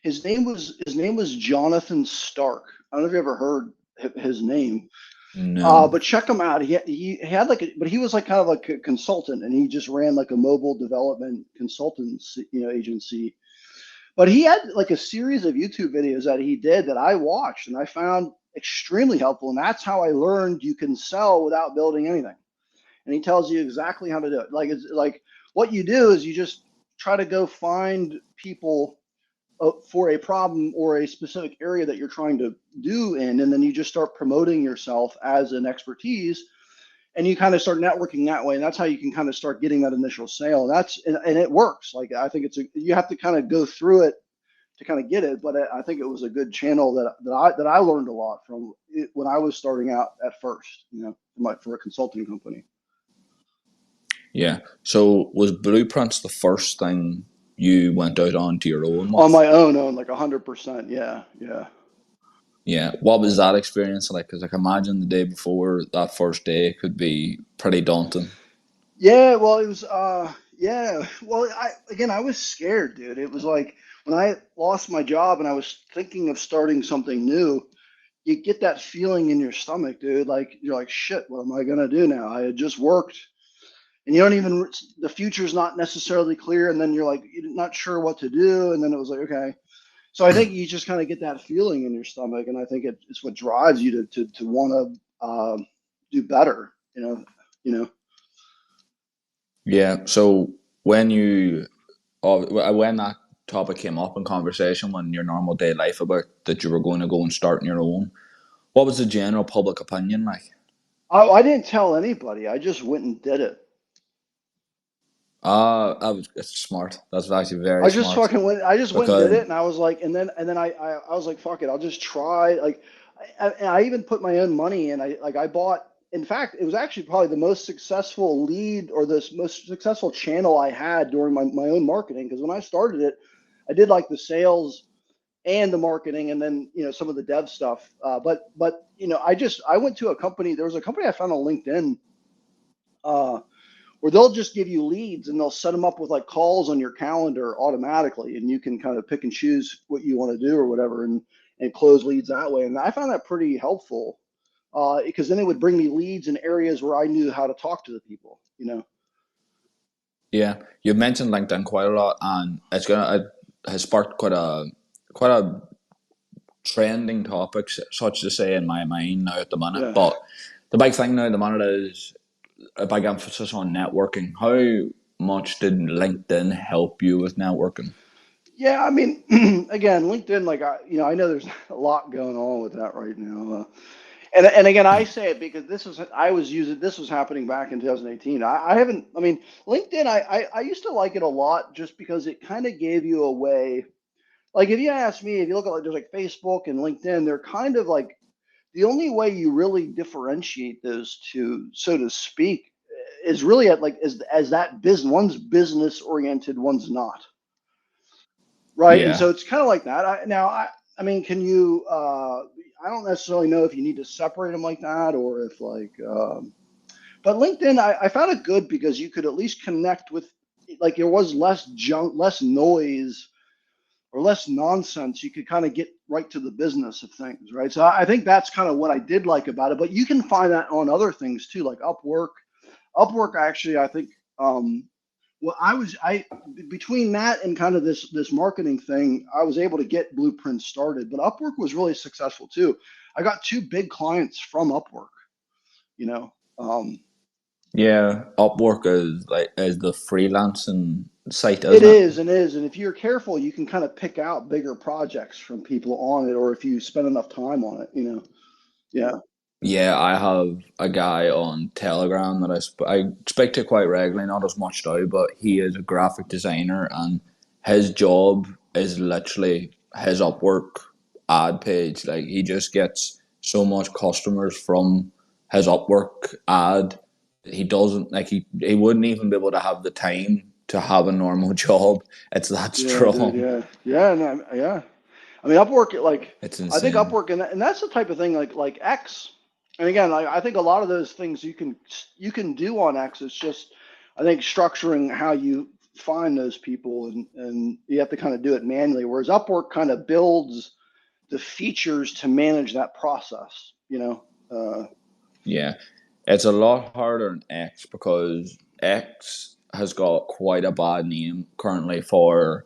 [SPEAKER 2] His name was Jonathan Stark. I don't know if you ever heard his name,
[SPEAKER 1] No.
[SPEAKER 2] but check him out. He had like but he was like kind of like a consultant, and he just ran like a mobile development consultancy, agency. But he had like a series of YouTube videos that he did that I watched and I found extremely helpful. And that's how I learned you can sell without building anything. And he tells you exactly how to do it. Like it's like what you do is you just try to go find people for a problem or a specific area that you're trying to do in, and then you just start promoting yourself as an expertise, and you kind of start networking that way, and that's how you can kind of start getting that initial sale. And it works. Like I think you have to kind of go through it to kind of get it. But I think it was a good channel that I learned a lot from it when I was starting out at first, for a consulting company.
[SPEAKER 1] Yeah. So was Blueprints the first thing you went out onto your own
[SPEAKER 2] On
[SPEAKER 1] with?
[SPEAKER 2] my own, like 100%. Yeah, yeah.
[SPEAKER 1] Yeah. What was that experience like? Because I can imagine the day before that first day could be pretty daunting.
[SPEAKER 2] Yeah, well, it was, yeah. Well, I was scared, dude. It was like when I lost my job and I was thinking of starting something new, you get that feeling in your stomach, dude. Like you're like, shit, what am I gonna do now? I had just worked, and you don't even the future's not necessarily clear, and then you're like you're not sure what to do, and then it was like, okay. So I think you just kind of get that feeling in your stomach, and I think it's what drives you to want to do better.
[SPEAKER 1] Yeah. So when you when that topic came up in conversation when your normal day life about that you were going to go and start on your own, what was the general public opinion like?
[SPEAKER 2] I didn't tell anybody. I just went and did it.
[SPEAKER 1] It's smart. That's actually very
[SPEAKER 2] I just
[SPEAKER 1] smart
[SPEAKER 2] fucking went. I just went and did
[SPEAKER 1] because
[SPEAKER 2] it, and I was like, and then I was like, fuck it, I'll just try. Like, and I even put my own money in. I bought. In fact, it was actually probably the most successful lead or the most successful channel I had during my own marketing. Because when I started it, I did like the sales and the marketing, and then some of the dev stuff. But I went to a company. There was a company I found on LinkedIn. Uh, where they'll just give you leads and they'll set them up with like calls on your calendar automatically, and you can kind of pick and choose what you want to do or whatever, and close leads that way. And I found that pretty helpful because then it would bring me leads in areas where I knew how to talk to the people.
[SPEAKER 1] yeah, you've mentioned LinkedIn quite a lot, and it has sparked quite a trending topic, such to say, in my mind now at the minute.
[SPEAKER 2] Yeah.
[SPEAKER 1] But the big thing now at the minute is a big emphasis on networking. How much did LinkedIn help you with networking?
[SPEAKER 2] Yeah, I mean, again, LinkedIn, like I know there's a lot going on with that right now. And again, I say it because this was happening back in 2018. I haven't, I mean, LinkedIn, I used to like it a lot just because it kind of gave you a way. Like if you ask me, if you look at like there's like Facebook and LinkedIn, they're kind of like the only way you really differentiate those two, so to speak, is really at like as that business, one's business oriented, one's not, right? And
[SPEAKER 1] Yeah,
[SPEAKER 2] so it's kind of like that. I mean, can you? I don't necessarily know if you need to separate them like that or if like. But LinkedIn, I found it good because you could at least connect with, like there was less junk, less noise, or less nonsense. You could kind of get right to the business of things, right? So I think that's kind of what I did like about it. But you can find that on other things too, like Upwork. Upwork actually, I think. Well, I between that and kind of this marketing thing, I was able to get Blueprints started. But Upwork was really successful too. I got two big clients from Upwork. You know, um,
[SPEAKER 1] yeah. Upwork is the freelancing site,
[SPEAKER 2] it
[SPEAKER 1] isn't it?
[SPEAKER 2] is and is, and if you're careful, you can kind of pick out bigger projects from people on it, or if you spend enough time on it. Yeah,
[SPEAKER 1] Yeah, I have a guy on Telegram that I speak to quite regularly, not as much now, but he is a graphic designer, and his job is literally his Upwork ad page. Like he just gets so much customers from his Upwork ad. He doesn't like he wouldn't even be able to have the time to have a normal job. It's that
[SPEAKER 2] yeah, dude,
[SPEAKER 1] strong.
[SPEAKER 2] yeah, no, yeah. I mean, Upwork, like
[SPEAKER 1] It's
[SPEAKER 2] I think
[SPEAKER 1] insane.
[SPEAKER 2] Upwork, and that's the type of thing like X. And again, I think a lot of those things you can do on X. It's just I think structuring how you find those people, and you have to kind of do it manually. Whereas Upwork kind of builds the features to manage that process.
[SPEAKER 1] Yeah, it's a lot harder in X because X has got quite a bad name currently for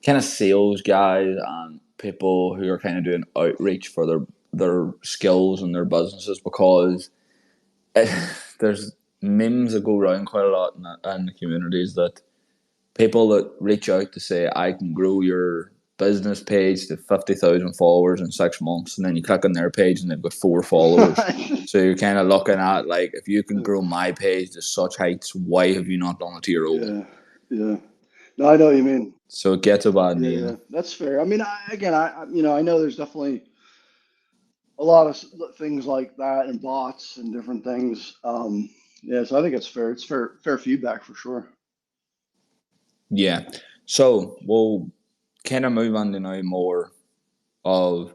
[SPEAKER 1] kind of sales guys and people who are kind of doing outreach for their skills and their businesses because it, there's memes that go around quite a lot in the communities that people that reach out to say I can grow your business page to 50,000 followers in 6 months, and then you click on their page and they've got 4 followers. So you're kind of looking at like if you can grow my page to such heights, why have you not done it to your own?
[SPEAKER 2] Yeah, yeah. No, I know what you mean.
[SPEAKER 1] So it gets a bad
[SPEAKER 2] Yeah, yeah,
[SPEAKER 1] name.
[SPEAKER 2] that's fair. I mean, again, I know there's definitely a lot of things like that and bots and different things. Yeah, so I think it's fair. It's fair feedback for sure.
[SPEAKER 1] Yeah. So we'll kind of move on to now more of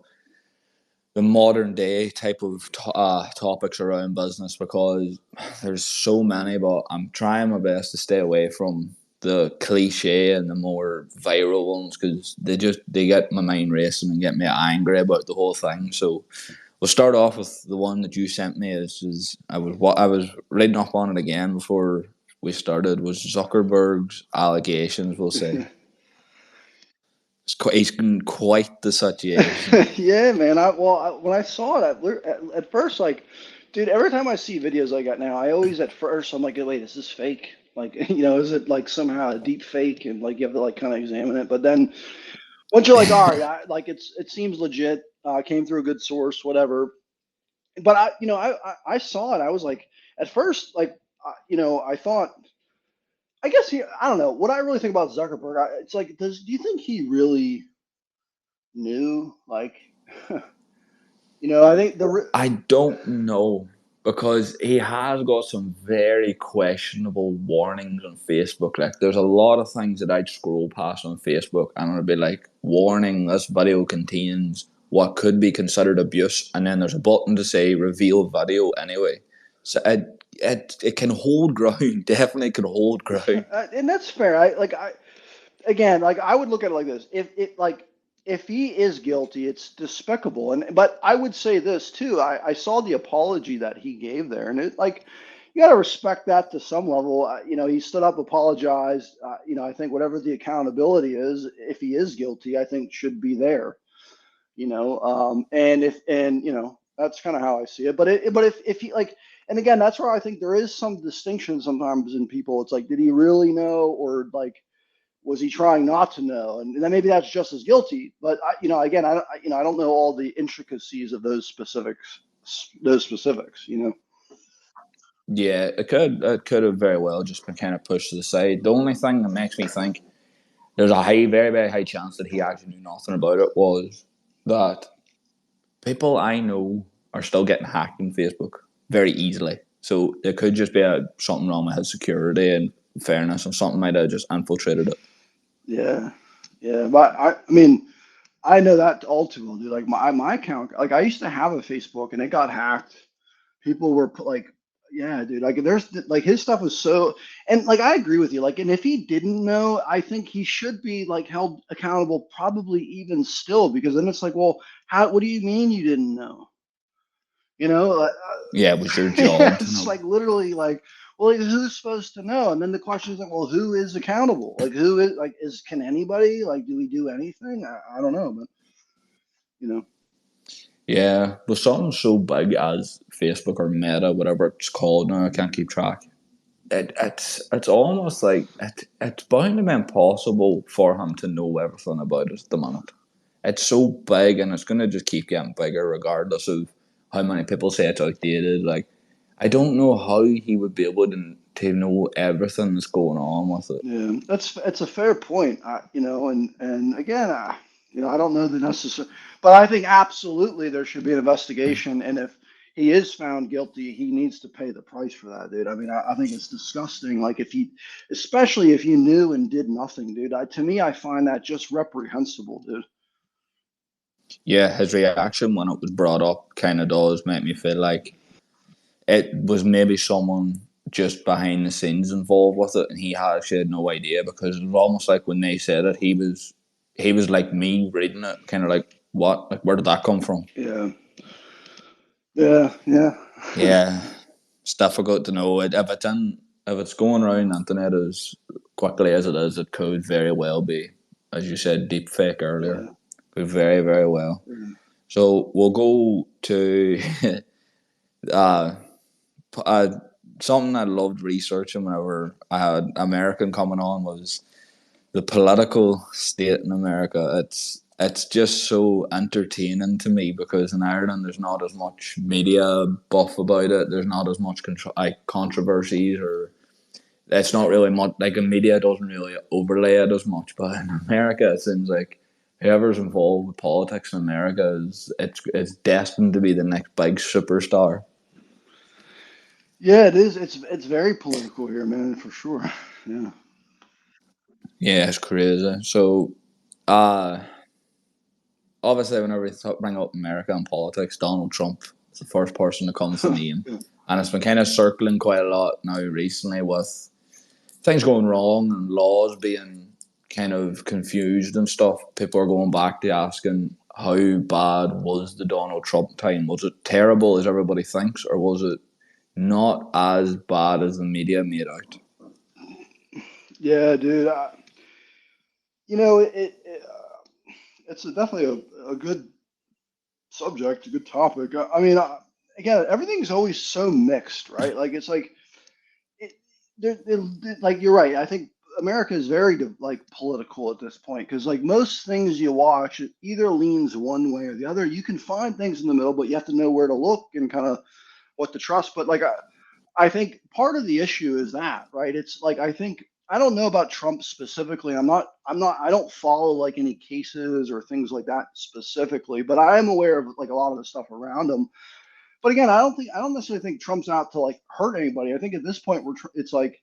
[SPEAKER 1] the modern day type of topics around business because there's so many, but I'm trying my best to stay away from the cliche and the more viral ones because they get my mind racing and get me angry about the whole thing. So we'll start off with the one that you sent me. I was reading up on it again before we started. Was Zuckerberg's allegations? We'll say he's in quite the situation.
[SPEAKER 2] Yeah, man. When I saw it at first, like, dude, every time I see videos like that now, I always at first I'm like, wait, is this fake? Like, is it like somehow a deep fake? And like you have to like kind of examine it. But then once you're like, all right, like it seems legit. Came through a good source, whatever. But I saw it. I was like, at first, like, I thought. I guess I don't know. What I really think about Zuckerberg, it's like, do you think he really knew? Like, I think
[SPEAKER 1] I don't know because he has got some very questionable warnings on Facebook. Like, there's a lot of things that I'd scroll past on Facebook, and it'd be like, "Warning: This video contains what could be considered abuse," and then there's a button to say "Reveal video" anyway. So it can hold ground. Definitely can hold ground.
[SPEAKER 2] and that's fair. Again, like I would look at it like this: if he is guilty, it's despicable. But I would say this too. I saw the apology that he gave there, and it like you got to respect that to some level. He stood up, apologized. I think whatever the accountability is, if he is guilty, I think should be there. And that's kind of how I see it. But if he like, and again, that's where I think there is some distinction sometimes in people. It's like, did he really know, or like was he trying not to know? And then maybe that's just as guilty. But again, I don't know all the intricacies of those specifics. Those specifics,
[SPEAKER 1] Yeah, it could have very well just been kind of pushed to the side. The only thing that makes me think there's a very, very high chance that he actually knew nothing about it was that people I know are still getting hacked on Facebook very easily. So there could just be something wrong with his security and fairness, and something might have just infiltrated it.
[SPEAKER 2] Yeah, yeah. But I mean, I know that all too well, dude. Like my account, like I used to have a Facebook and it got hacked. People were like, yeah, dude. Like there's like his stuff was so, and like I agree with you. Like, and if he didn't know, I think he should be like held accountable, probably even still, because then it's like, well, how? What do you mean you didn't know? You know,
[SPEAKER 1] Yeah, it was your
[SPEAKER 2] yeah,
[SPEAKER 1] job to
[SPEAKER 2] it's
[SPEAKER 1] know.
[SPEAKER 2] like literally like, well, like, who's supposed to know? And then the question is like, well, who is accountable? Like, who is like, can anybody like, do we do anything? I don't know, but you know,
[SPEAKER 1] Yeah, with something so big as Facebook or Meta, whatever it's called now, I can't keep track. It's almost like it's bound to be impossible for him to know everything about it at the minute. It's so big, and it's going to just keep getting bigger regardless of how many people say it's outdated. Like, I don't know how he would be able to know everything that's going on with it.
[SPEAKER 2] yeah, it's a fair point. And again, I don't know the necessary, but I think absolutely there should be an investigation, and if he is found guilty, he needs to pay the price for that, dude. I mean, I think it's disgusting. Like if he, especially if you knew and did nothing, dude. To me, I find that just reprehensible, dude.
[SPEAKER 1] Yeah, his reaction when it was brought up kind of does make me feel like it was maybe someone just behind the scenes involved with it, and he actually had no idea, because it was almost like when they said it, he was like me reading it, kind of like, what? Like, where did that come from?
[SPEAKER 2] Yeah, yeah, yeah.
[SPEAKER 1] Yeah, it's difficult to know it if it's going around the internet as quickly as it is. It could very well be, as you said, deep fake earlier.
[SPEAKER 2] Yeah.
[SPEAKER 1] Could very, very well. So we'll go to uh, uh, something I loved researching whenever I had American coming on was the political state in America. It's just so entertaining to me, because in Ireland there's not as much media buff about it. There's not as much controversies, or it's not really much like the media doesn't really overlay it as much. But in America, it seems like whoever's involved with politics in America is destined to be the next big superstar.
[SPEAKER 2] Yeah, it is. It's very political here, man, for sure. Yeah.
[SPEAKER 1] Yeah, it's crazy. So, uh, obviously, whenever we bring up America and politics, Donald Trump is the first person that comes to name.
[SPEAKER 2] Yeah.
[SPEAKER 1] And it's been kind of circling quite a lot now recently, with things going wrong and laws being kind of confused and stuff. People are going back to asking, how bad was the Donald Trump time? Was it terrible as everybody thinks, or was it not as bad as the media made out?
[SPEAKER 2] Yeah, dude. It's definitely a good subject, a good topic. I mean, again, everything's always so mixed, right? Like it's like it, like you're right. I think America is very like political at this point because like most things you watch, it either leans one way or the other. You can find things in the middle, but you have to know where to look and kind of what to trust. But like I think part of the issue is that, right? It's like I think I don't know about Trump specifically. I don't follow like any cases or things like that specifically, but I am aware of like a lot of the stuff around him. But again, I don't necessarily think Trump's out to like hurt anybody. I think at this point it's like,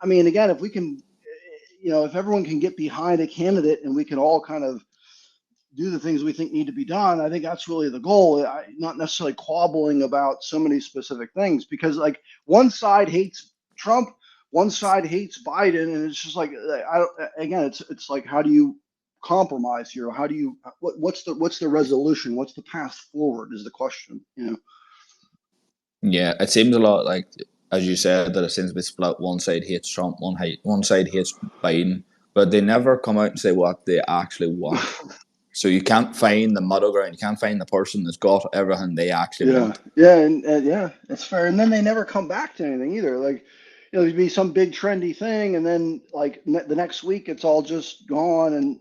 [SPEAKER 2] I mean, again, if we can, if everyone can get behind a candidate and we can all kind of do the things we think need to be done, I think that's really the goal. Not necessarily quabbling about so many specific things, because like one side hates Trump, one side hates Biden, and it's just like again, it's like, how do you compromise here? How do you what's the resolution? What's the path forward is the question,
[SPEAKER 1] Yeah, it seems a lot like, as you said, that it seems to be split. One side hates Trump, one side hates Biden, but they never come out and say what they actually want. So you can't find the middle ground. You can't find the person that's got everything they actually
[SPEAKER 2] Yeah,
[SPEAKER 1] want.
[SPEAKER 2] yeah, and yeah, that's fair. And then they never come back to anything either. Like, there'd be some big trendy thing, and then like the next week, it's all just gone. And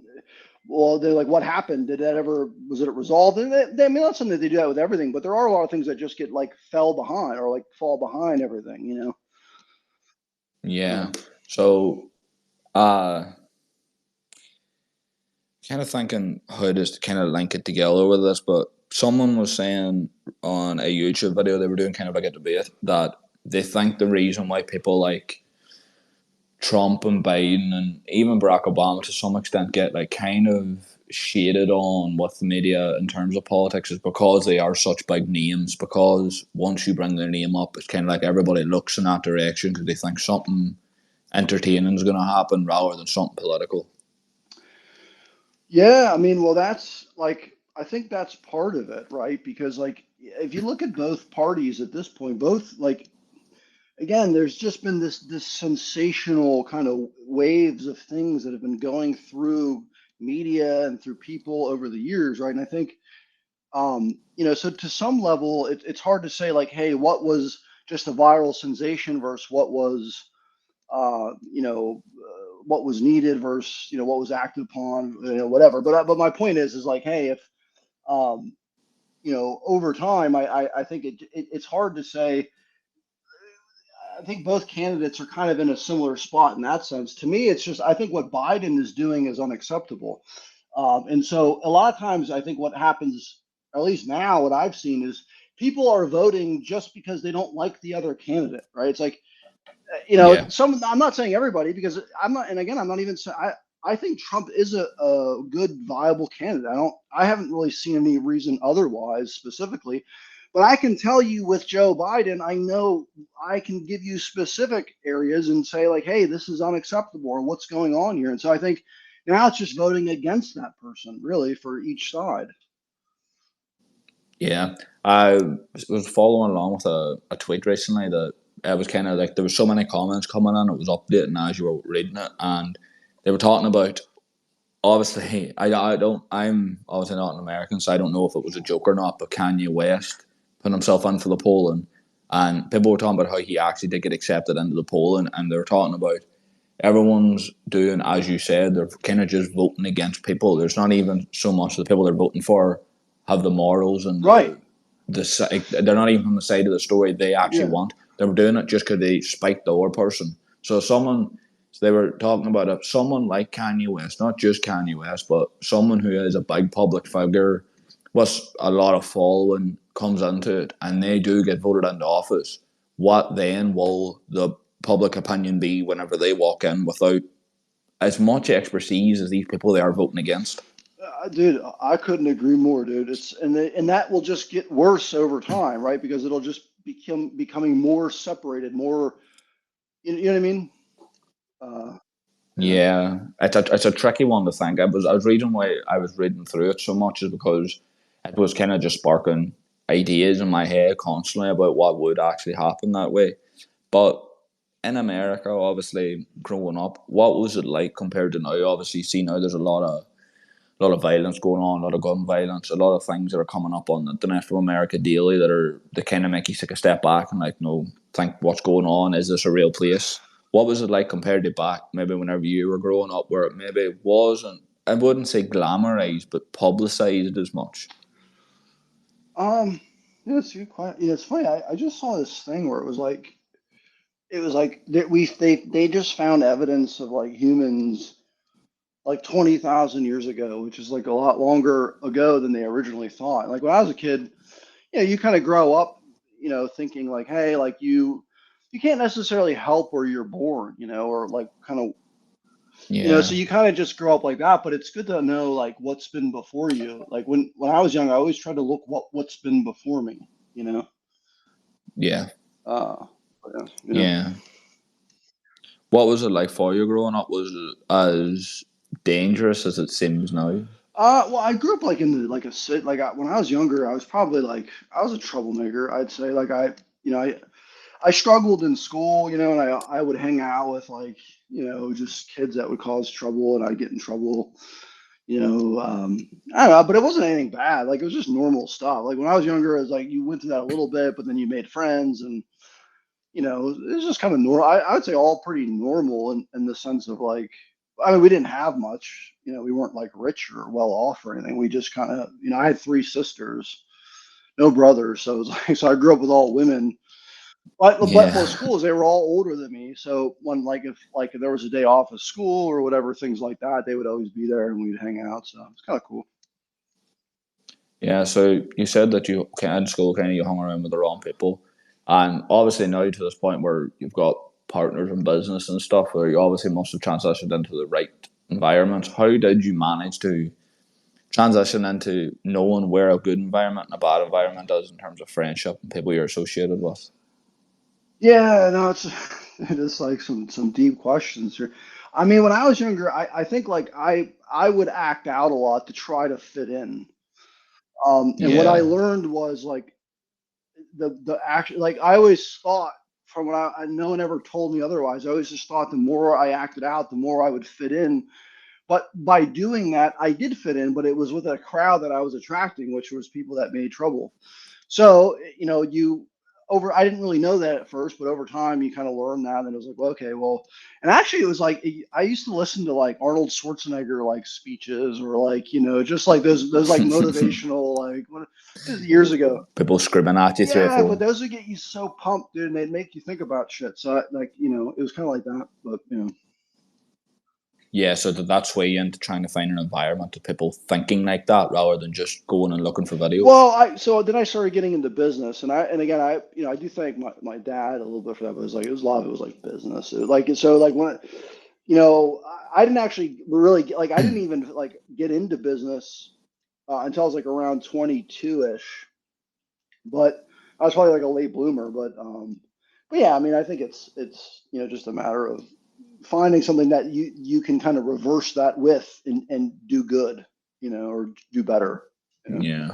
[SPEAKER 2] well, they're like, "What happened? Did that ever? Was it resolved?" And I mean, not something that they do that with everything, but there are a lot of things that just get like fell behind or like fall behind everything.
[SPEAKER 1] Yeah. So, uh, kind of thinking how to kind of link it together with this, but someone was saying on a YouTube video, they were doing kind of like a debate, that they think the reason why people like Trump and Biden and even Barack Obama to some extent get like kind of shaded on with the media in terms of politics is because they are such big names. Because once you bring their name up, it's kind of like everybody looks in that direction because they think something entertaining is going to happen rather than something political.
[SPEAKER 2] Yeah, I mean, well, that's like, I think that's part of it, right? Because like, if you look at both parties at this point, both like, again, there's just been this sensational kind of waves of things that have been going through media and through people over the years, right? And I think, so to some level, it's hard to say like, hey, what was just a viral sensation versus what was needed versus what was acted upon, whatever. But my point is like, hey, if um, over time, I think it's hard to say. I think both candidates are kind of in a similar spot in that sense. To me, it's just, I think what Biden is doing is unacceptable. And so a lot of times, I think what happens, at least now, what I've seen is people are voting just because they don't like the other candidate, right? It's like,
[SPEAKER 1] Yeah,
[SPEAKER 2] I'm not saying everybody, because I'm not, and again, I'm not even saying, I think Trump is a good, viable candidate. I haven't really seen any reason otherwise specifically. But I can tell you with Joe Biden, I know I can give you specific areas and say, like, hey, this is unacceptable, or what's going on here. And so I think now it's just voting against that person, really, for each side.
[SPEAKER 1] yeah. I was following along with a tweet recently that it was kind of like there was so many comments coming in, it was updating as you were reading it, and they were talking about, obviously, I'm obviously not an American, so I don't know if it was a joke or not, but Kanye West put himself in for the polling, and people were talking about how he actually did get accepted into the polling, and they were talking about everyone's doing, as you said, they're kind of just voting against people. There's not even so much the people they're voting for have the morals and
[SPEAKER 2] Right.
[SPEAKER 1] they're not even on the side of the story they actually
[SPEAKER 2] Yeah.
[SPEAKER 1] want. They're doing it just because they spite the other person. So they were talking about it. Someone like Kanye West, not just Kanye West, but someone who is a big public figure with a lot of following comes into it, and they do get voted into office. What then will the public opinion be whenever they walk in without as much expertise as these people they are voting against?
[SPEAKER 2] Dude, I couldn't agree more, dude. And that will just get worse over time, right? Because it'll just becoming more separated, more, you know what I mean? Uh, yeah.
[SPEAKER 1] Yeah, it's a tricky one to think. I was reading why I was reading through it so much is because it was kind of just sparking ideas in my head constantly about what would actually happen that way. But in America, obviously growing up, what was it like compared to now? Obviously, you see now there's a lot of violence going on, a lot of gun violence, a lot of things that are coming up on the internet from America daily that kind of make you take a step back and like, no, think what's going on. Is this a real place? What was it like compared to back maybe whenever you were growing up, where it maybe wasn't? I wouldn't say glamorized, but publicized as much.
[SPEAKER 2] Um, it's a good question. It's funny. I just saw this thing where it was like, it was like they just found evidence of like humans like 20,000 years ago, which is like a lot longer ago than they originally thought. Like when I was a kid, you kind of grow up, thinking like, hey, like you can't necessarily help where you're born, or like kind of, so
[SPEAKER 1] Yeah,
[SPEAKER 2] you kind of just grow up like that. But it's good to know like what's been before you. Like when I was young, I always tried to look what's been before me, you know.
[SPEAKER 1] yeah,
[SPEAKER 2] Uh, yeah,
[SPEAKER 1] yeah. What was it like for you growing up? Was it as dangerous as it seems now?
[SPEAKER 2] Well, I grew up like in the like a city. Like when I was younger, I was probably like I was a troublemaker. I'd say like I struggled in school, and I would hang out with like just kids that would cause trouble, and I'd get in trouble. I don't know, but it wasn't anything bad. Like it was just normal stuff. Like when I was younger, it was like you went through that a little bit, but then you made friends, and it was just kind of normal. I would say all pretty normal in the sense of like, I mean, we didn't have much. We weren't like rich or well off or anything. We just kind of, I had three sisters, no brothers, so it was like, so I grew up with all women. But
[SPEAKER 1] Yeah,
[SPEAKER 2] for schools, they were all older than me. So when if there was a day off of school or whatever, things like that, they would always be there and we'd hang out. So it's kind of cool.
[SPEAKER 1] yeah. So you said that you in school kind of you hung around with the wrong people, and obviously now to this point where you've got partners in business and stuff, where you obviously must have transitioned into the right environment. How did you manage to transition into knowing where a good environment and a bad environment is in terms of friendship and people you're associated with?
[SPEAKER 2] Yeah, no, it's it is like some deep questions here. I mean, when I was younger, I think like I would act out a lot to try to fit in. And what I
[SPEAKER 1] Yeah,
[SPEAKER 2] learned was like the action. Like I always thought from what no one ever told me otherwise. I always just thought the more I acted out, the more I would fit in. But by doing that, I did fit in, but it was with a crowd that I was attracting, which was people that made trouble. So, I didn't really know that at first, but over time you kind of learn that. And it was like, well, okay, well, and actually it was like, I used to listen to like Arnold Schwarzenegger, like speeches or like, just like those like motivational, like this is years ago.
[SPEAKER 1] people screaming at you through a
[SPEAKER 2] Yeah, but
[SPEAKER 1] phone.
[SPEAKER 2] those would get you so pumped, dude, and they'd make you think about shit. So like, it was kind of like that, but
[SPEAKER 1] Yeah, so that's way into trying to find an environment of people thinking like that rather than just going and looking for videos.
[SPEAKER 2] Well, so then I started getting into business, and again, I do thank my dad a little bit for that. But it was a lot of it was like business. It was like so like when I didn't actually really like I didn't even like get into business until I was like around 22-ish. But I was probably like a late bloomer. But yeah, I mean, I think it's just a matter of finding something that you can kind of reverse that with and do good, or do better. You know?
[SPEAKER 1] Yeah.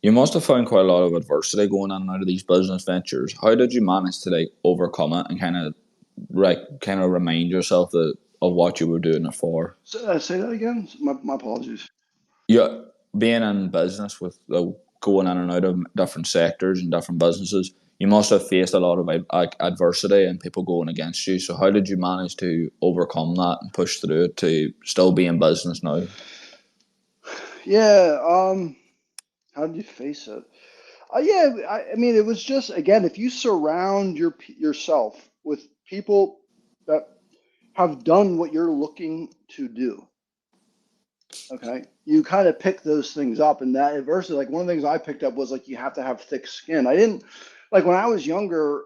[SPEAKER 1] You must have found quite a lot of adversity going in and out of these business ventures. How did you manage to like overcome it and kind of remind yourself of what you were doing it for?
[SPEAKER 2] So, say that again. My apologies.
[SPEAKER 1] Yeah, being in business with going in and out of different sectors and different businesses, you must have faced a lot of adversity and people going against you. So how did you manage to overcome that and push through it to still be in business now?
[SPEAKER 2] Yeah. How did you face it? Yeah. I mean, it was just again, if you surround yourself with people that have done what you're looking to do, okay, you kind of pick those things up. And that adversity, like one of the things I picked up was like you have to have thick skin. I didn't like when I was younger.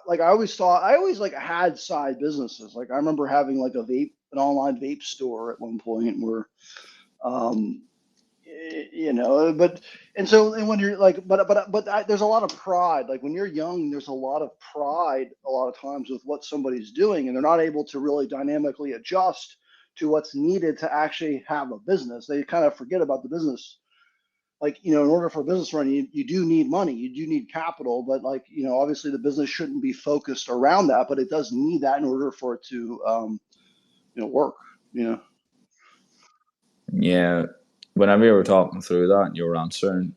[SPEAKER 2] Like I always thought I always like had side businesses. Like I remember having like an online vape store at one point where um but and when you're like there's a lot of pride like when you're young there's a lot of pride a lot of times with what somebody's doing and they're not able to really dynamically adjust to what's needed to actually have a business. They kind of forget about the business. Like in order for a business to run you do need money, you do need capital, but like obviously the business shouldn't be focused around that, but it does need that in order for it to work you know
[SPEAKER 1] Yeah, whenever you were talking through that and you were answering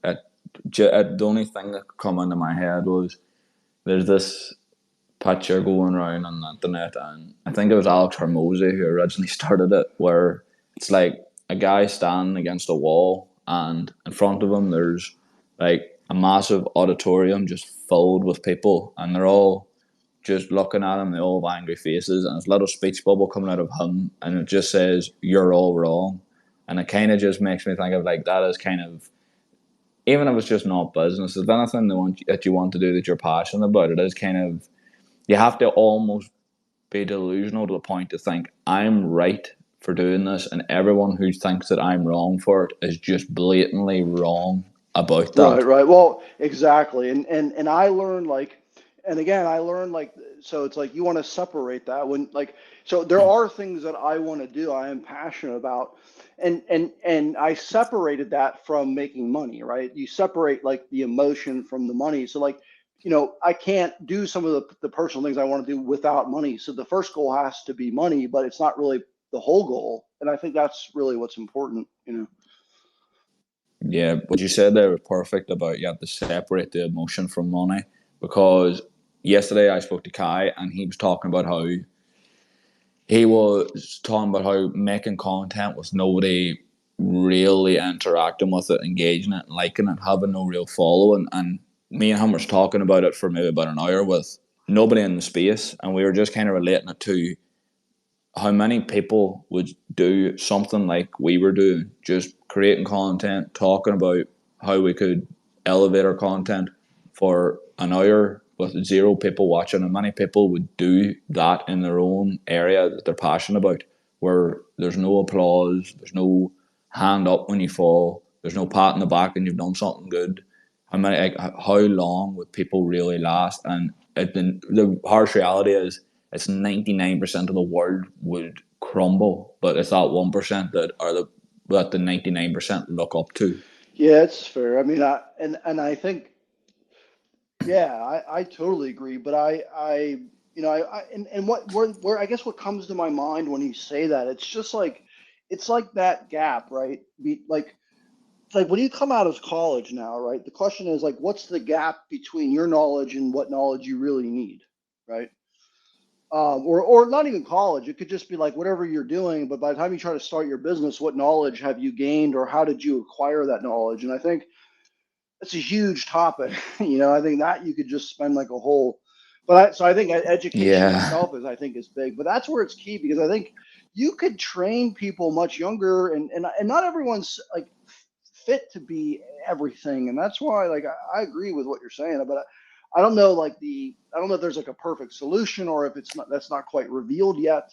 [SPEAKER 1] the only thing that could come into my head was there's this picture going around on the internet, and I think it was Alex Hormozy who originally started it, where it's like a guy standing against a wall, and in front of him there's like a massive auditorium just filled with people, and they're all just looking at them, they all have angry faces, and it's a little speech bubble coming out of him, and it just says, "You're all wrong." And it kind of just makes me think of like that is kind of, even if it's just not business, if anything that you want to do that you're passionate about, it is kind of, you have to almost be delusional to the point to think I'm right for doing this, and everyone who thinks that I'm wrong for it is just blatantly wrong about
[SPEAKER 2] Right,
[SPEAKER 1] that.
[SPEAKER 2] right. Well, exactly. And I learned like, and again, I learned like, so it's like you want to separate that when like, so there are things that I want to do, I am passionate about, and I separated that from making money, right? You separate like the emotion from the money. So like, I can't do some of the personal things I want to do without money. So the first goal has to be money, but it's not really the whole goal. And I think that's really what's important.
[SPEAKER 1] Yeah, what you said there was perfect about you have to separate the emotion from money, because yesterday I spoke to Kai and he was talking about how making content with nobody really interacting with it, engaging it, liking it, having no real following. And me and him was talking about it for maybe about an hour with nobody in the space, and we were just kind of relating it to how many people would do something like we were doing, just creating content, talking about how we could elevate our content for an hour with zero people watching, and many people would do that in their own area that they're passionate about, where there's no applause, there's no hand up when you fall, there's no pat in the back and you've done something good. How long would people really last? And the harsh reality is it's 99% of the world would crumble, but it's that 1% that the 99% look up to.
[SPEAKER 2] Yeah, it's fair. I mean, and I think, yeah, I totally agree. But and where I guess what comes to my mind when you say that, it's just like, it's like that gap, right? Like, it's like when you come out of college now, right? The question is like, what's the gap between your knowledge and what knowledge you really need, right? Or not even college. It could just be like whatever you're doing. But by the time you try to start your business, what knowledge have you gained, or how did you acquire that knowledge? And I think it's a huge topic. I think that you could just spend like a whole, so I think education
[SPEAKER 1] Yeah,
[SPEAKER 2] itself is big, but that's where it's key because I think you could train people much younger, and not everyone's like fit to be everything, and that's why like I agree with what you're saying, but I don't know I don't know if there's like a perfect solution or if it's not that's not quite revealed yet,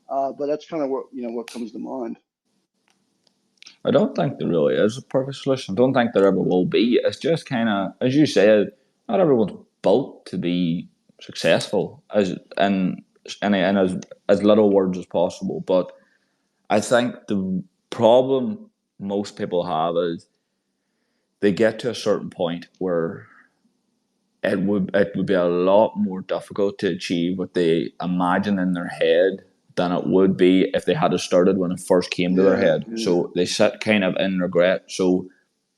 [SPEAKER 2] but that's kind of what comes to mind.
[SPEAKER 1] I don't think there really is a perfect solution. I don't think there ever will be. It's just kind of, as you said, not everyone's built to be successful in as little words as possible. But I think the problem most people have is they get to a certain point where it would be a lot more difficult to achieve what they imagine in their head than it would be if they had started when it first came to their
[SPEAKER 2] Yeah,
[SPEAKER 1] head.
[SPEAKER 2] yeah.
[SPEAKER 1] So they sit kind of in regret. So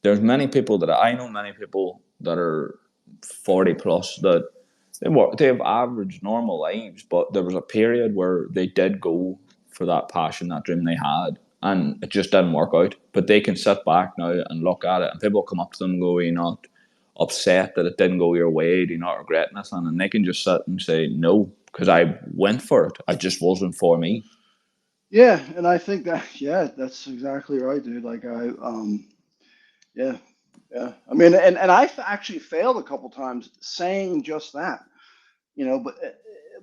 [SPEAKER 1] there's many people that I know, many people that are 40 plus that they have average normal lives, but there was a period where they did go for that passion, that dream they had, and it just didn't work out. But they can sit back now and look at it, and people come up to them and go, "You're not upset that it didn't go your way? Do you not regret this?" And they can just sit and say, "No, because I went for it. It just wasn't for me."
[SPEAKER 2] Yeah, and I think that yeah, that's exactly right, dude. Like yeah, yeah. I mean, and I've actually failed a couple times saying just that,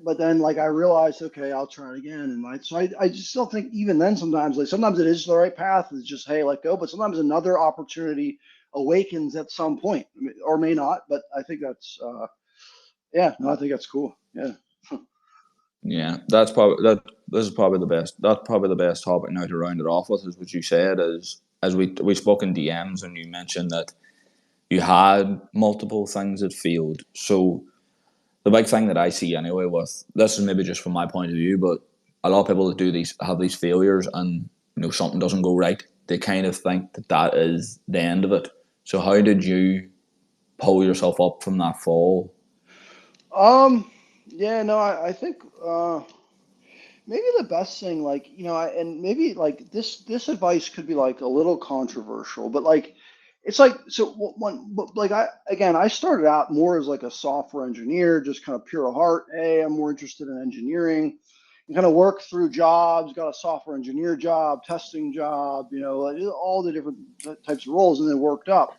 [SPEAKER 2] but then like I realized, okay, I'll try it again, and I just still think even then sometimes it is the right path. It's just hey, let go, but sometimes another opportunity awakens at some point, or may not. But I think that's yeah, no, I think that's cool. Yeah.
[SPEAKER 1] Yeah, that's probably that. This is probably the best. That's probably the best topic now to round it off with. Is what you said. Is as we spoke in DMs and you mentioned that you had multiple things that failed. So the big thing that I see anyway with this is maybe just from my point of view, but a lot of people that do these have these failures and something doesn't go right, they kind of think that that is the end of it. So how did you pull yourself up from that fall?
[SPEAKER 2] Yeah, no, I think maybe the best thing, and maybe like this advice could be like a little controversial, but like it's like, so one, like I started out more as like a software engineer, just kind of pure heart. Hey, I'm more interested in engineering, and kind of worked through jobs, got a software engineer job, testing job, like all the different types of roles, and then worked up.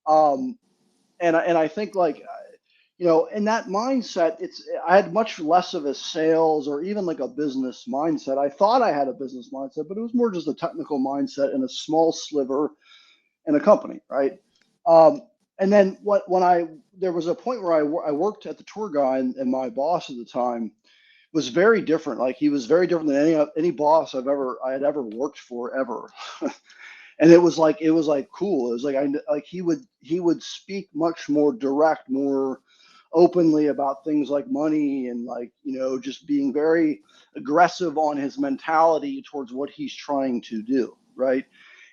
[SPEAKER 2] Um, and I think like, in that mindset, I had much less of a sales or even like a business mindset. I thought I had a business mindset, but it was more just a technical mindset in a small sliver in a company, right? Um, and then when there was a point where I worked at the tour guide, and my boss at the time was very different. Like he was very different than any boss I had ever worked for ever. And it was like cool. It was like he would speak much more direct, more openly about things like money, and like just being very aggressive on his mentality towards what he's trying to do, right?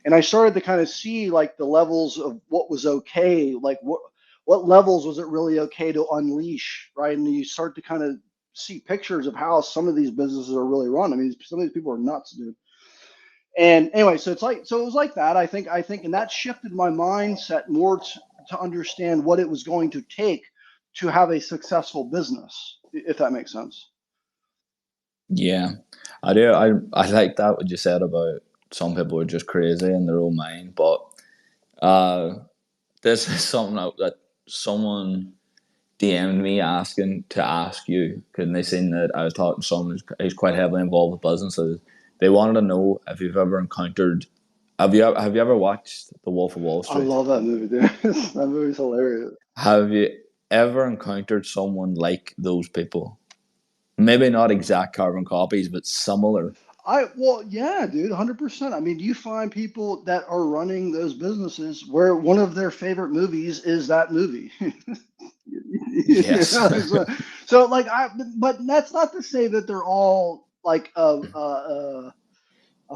[SPEAKER 2] And I started to kind of see like the levels of what was okay, like what levels was it really okay to unleash, right? And you start to kind of see pictures of how some of these businesses are really run. I mean, some of these people are nuts, dude. And anyway, so it was like that. I think, and that shifted my mindset more to understand what it was going to take to have a successful business, if that makes sense.
[SPEAKER 1] Yeah, I do. I like that what you said about some people are just crazy in their own mind, but uh, this is something that someone DM'd me asking to ask you because they seen that I was talking to someone who's quite heavily involved with businesses. They wanted to know if you've ever encountered. Have you ever watched The Wolf of Wall
[SPEAKER 2] I
[SPEAKER 1] Street?
[SPEAKER 2] love that movie, dude. That movie's hilarious.
[SPEAKER 1] Have you ever encountered someone like those people? Maybe not exact carbon copies, but similar.
[SPEAKER 2] Well, yeah, dude, 100%. I mean, do you find people that are running those businesses where one of their favorite movies is that movie?
[SPEAKER 1] Yes.
[SPEAKER 2] So like but that's not to say that they're all like a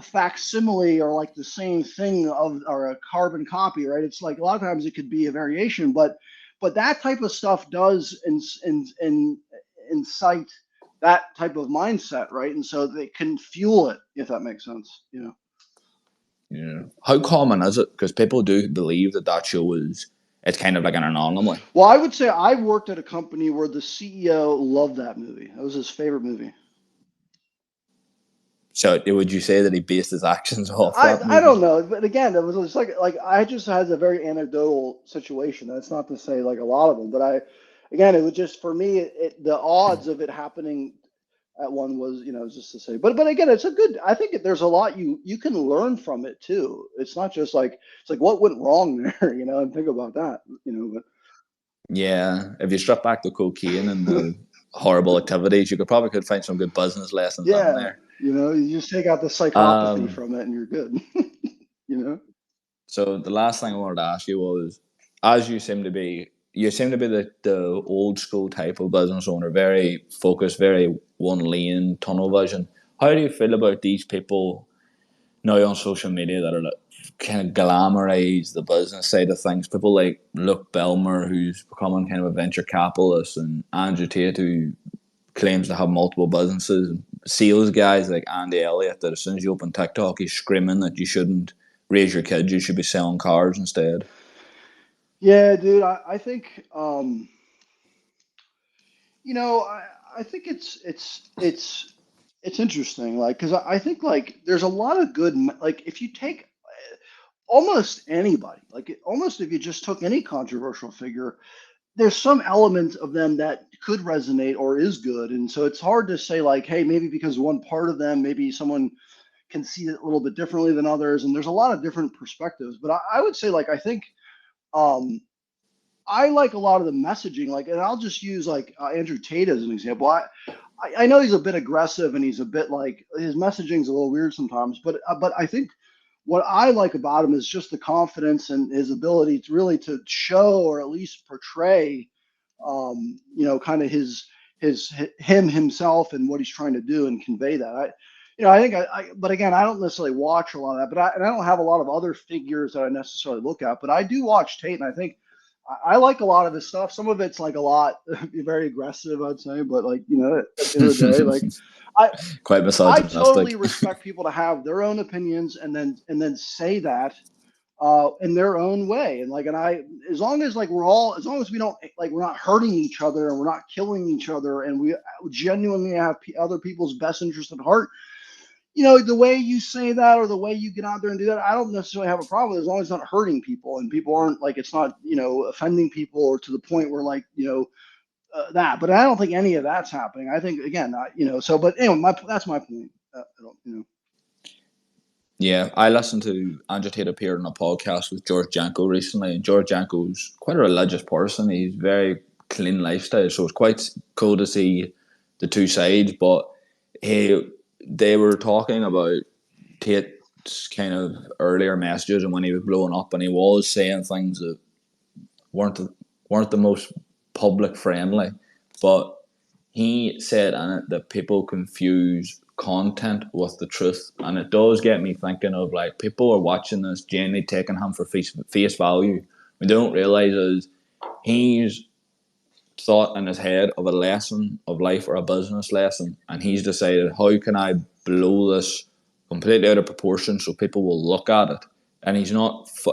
[SPEAKER 2] facsimile or like the same thing of or a carbon copy, right? It's like a lot of times it could be a variation, but that type of stuff does incite that type of mindset, right? And so they can fuel it, if that makes sense.
[SPEAKER 1] Yeah. How common is it? Because people do believe that show is it's kind of like an anomaly.
[SPEAKER 2] Well, I would say I worked at a company where the CEO loved that movie. That was his favorite movie.
[SPEAKER 1] So would you say that he based his actions off
[SPEAKER 2] I
[SPEAKER 1] that
[SPEAKER 2] I
[SPEAKER 1] movie?
[SPEAKER 2] don't know, but again, it was just like I just had a very anecdotal situation. That's not to say like a lot of them, but again, it was just for me, the odds of it happening at one was, just to say. But again, it's a good. I think there's a lot you can learn from it too. It's not just like it's like what went wrong there, and think about that.
[SPEAKER 1] Yeah. If you strip back the cocaine and the horrible activities, you could find some good business lessons in
[SPEAKER 2] Yeah,
[SPEAKER 1] there.
[SPEAKER 2] you just take out the psychopathy
[SPEAKER 1] Um,
[SPEAKER 2] from it and you're good. you know.
[SPEAKER 1] so the last thing I wanted to ask you was, as you seem to be the old school type of business owner, very focused, very one lane, tunnel vision. How do you feel about these people now on social media that are like, kind of glamorize the business side of things? People like Luke Belmer, who's becoming kind of a venture capitalist, and Andrew Tate, who claims to have multiple businesses, and sales guys like Andy Elliott, that as soon as you open TikTok, he's screaming that you shouldn't raise your kids, you should be selling cars instead.
[SPEAKER 2] Yeah, dude, I think I think it's interesting, like, because I think like there's a lot of good, like if you take almost anybody, like almost if you just took any controversial figure, there's some element of them that could resonate or is good, and so it's hard to say like, hey, maybe because one part of them, maybe someone can see it a little bit differently than others, and there's a lot of different perspectives. But I would say like I think um, I like a lot of the messaging, like, and I'll just use like Andrew Tate as an example. I know he's a bit aggressive and he's a bit like his messaging's a little weird sometimes, but I think what I like about him is just the confidence and his ability to really to show or at least portray, kind of his him himself and what he's trying to do and convey that. I think but again, I don't necessarily watch a lot of that, and I don't have a lot of other figures that I necessarily look at, but I do watch Tate, and I think I like a lot of his stuff. Some of it's like a lot very aggressive, I'd say, but like at the end of the day, like I
[SPEAKER 1] Quite
[SPEAKER 2] I totally
[SPEAKER 1] misogynistic.
[SPEAKER 2] respect people to have their own opinions and then say that. in their own way. And like, and I, as long as like we're all, as long as we don't like, we're not hurting each other and we're not killing each other, and we genuinely have other people's best interest at heart. The way you say that or the way you get out there and do that, I don't necessarily have a problem with it, as long as it's not hurting people and people aren't like, it's not, offending people or to the point where like, that. But I don't think any of that's happening. I think again, so. But anyway, that's my point. I don't.
[SPEAKER 1] Yeah, I listened to Andrew Tate appeared on a podcast with George Janko recently, and George Janko's quite a religious person. He's very clean lifestyle, so it's quite cool to see the two sides. But they were talking about Tate's kind of earlier messages and when he was blowing up, and he was saying things that weren't weren't the most public friendly, but he said in it that people confuse content with the truth, and it does get me thinking of like people are watching this, genuinely taking him for face value. We don't realize is he's thought in his head of a lesson of life or a business lesson, and he's decided how can I blow this completely out of proportion so people will look at it, and he's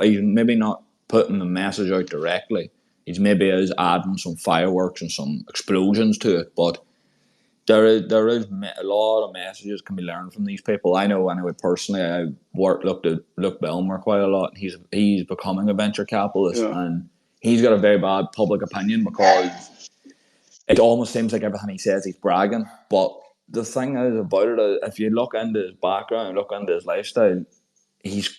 [SPEAKER 1] maybe not putting the message out directly. He's maybe is adding some fireworks and some explosions to it, but there is a lot of messages can be learned from these people. I know anyway personally. I looked at Luke Belmer quite a lot. He's becoming a venture capitalist,
[SPEAKER 2] Yeah.
[SPEAKER 1] and he's got a very bad public opinion because it almost seems like everything he says he's bragging. But the thing is about it, if you look into his background, look into his lifestyle, he's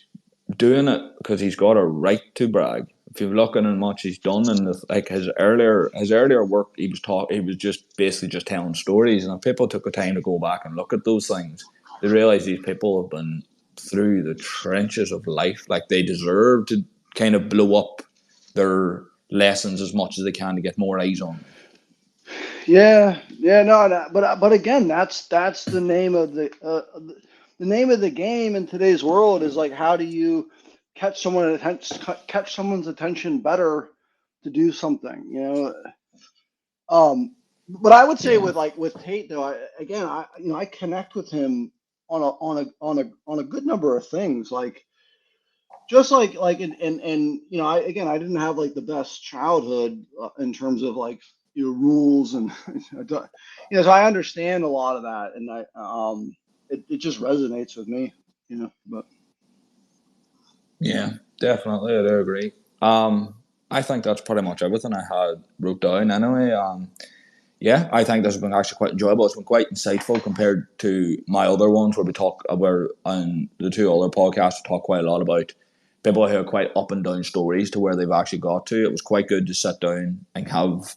[SPEAKER 1] doing it because he's got a right to brag. If you're looking at much he's done and like his earlier work, he was just basically just telling stories. And if people took the time to go back and look at those things, they realize these people have been through the trenches of life. Like they deserve to kind of blow up their lessons as much as they can to get more eyes on them.
[SPEAKER 2] Yeah, yeah, no, no, but again, that's the name of the game in today's world is like, how do you catch someone's attention better to do something, But I would say
[SPEAKER 1] Yeah.
[SPEAKER 2] with Tate though, I connect with him on a good number of things, like just like and I didn't have like the best childhood in terms of like rules and so I understand a lot of that, and it just resonates with me, but
[SPEAKER 1] Yeah, definitely. I do agree. I think that's pretty much everything I had wrote down anyway. Yeah, I think this has been actually quite enjoyable. It's been quite insightful compared to my other ones where we talk about on the two other podcasts. We talk quite a lot about people who are quite up and down stories to where they've actually got to. It was quite good to sit down and have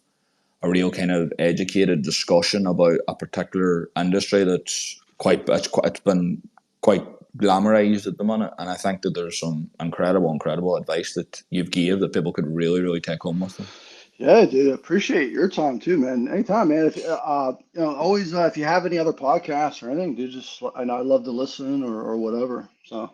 [SPEAKER 1] a real kind of educated discussion about a particular industry it's been quite glamorized at the minute, and I think that there's some incredible advice that you've gave that people could really take home with them.
[SPEAKER 2] yeah, dude, appreciate your time too, man. Anytime, man. If always, if you have any other podcasts or anything, dude, just I know I'd love to listen or whatever. So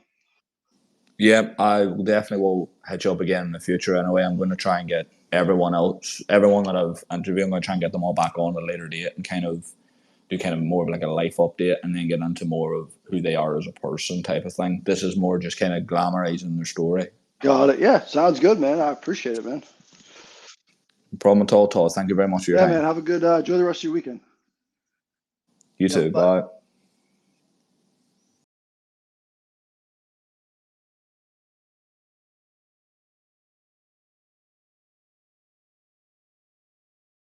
[SPEAKER 1] Yeah, I definitely will hit you up again in the future. Anyway, I'm going to try and get everyone that I've interviewed, I'm going to try and get them all back on at a later date and kind of do kind of more of like a life update and then get into more of who they are as a person type of thing. This is more just kind of glamorizing their story.
[SPEAKER 2] got it. Yeah, sounds good, man. I appreciate it, man.
[SPEAKER 1] No problem at all, Todd. Thank you very much for your
[SPEAKER 2] Yeah, man.
[SPEAKER 1] time.
[SPEAKER 2] Have a good enjoy the rest of your weekend.
[SPEAKER 1] You
[SPEAKER 2] Yep,
[SPEAKER 1] too.
[SPEAKER 2] bye.
[SPEAKER 1] Bye.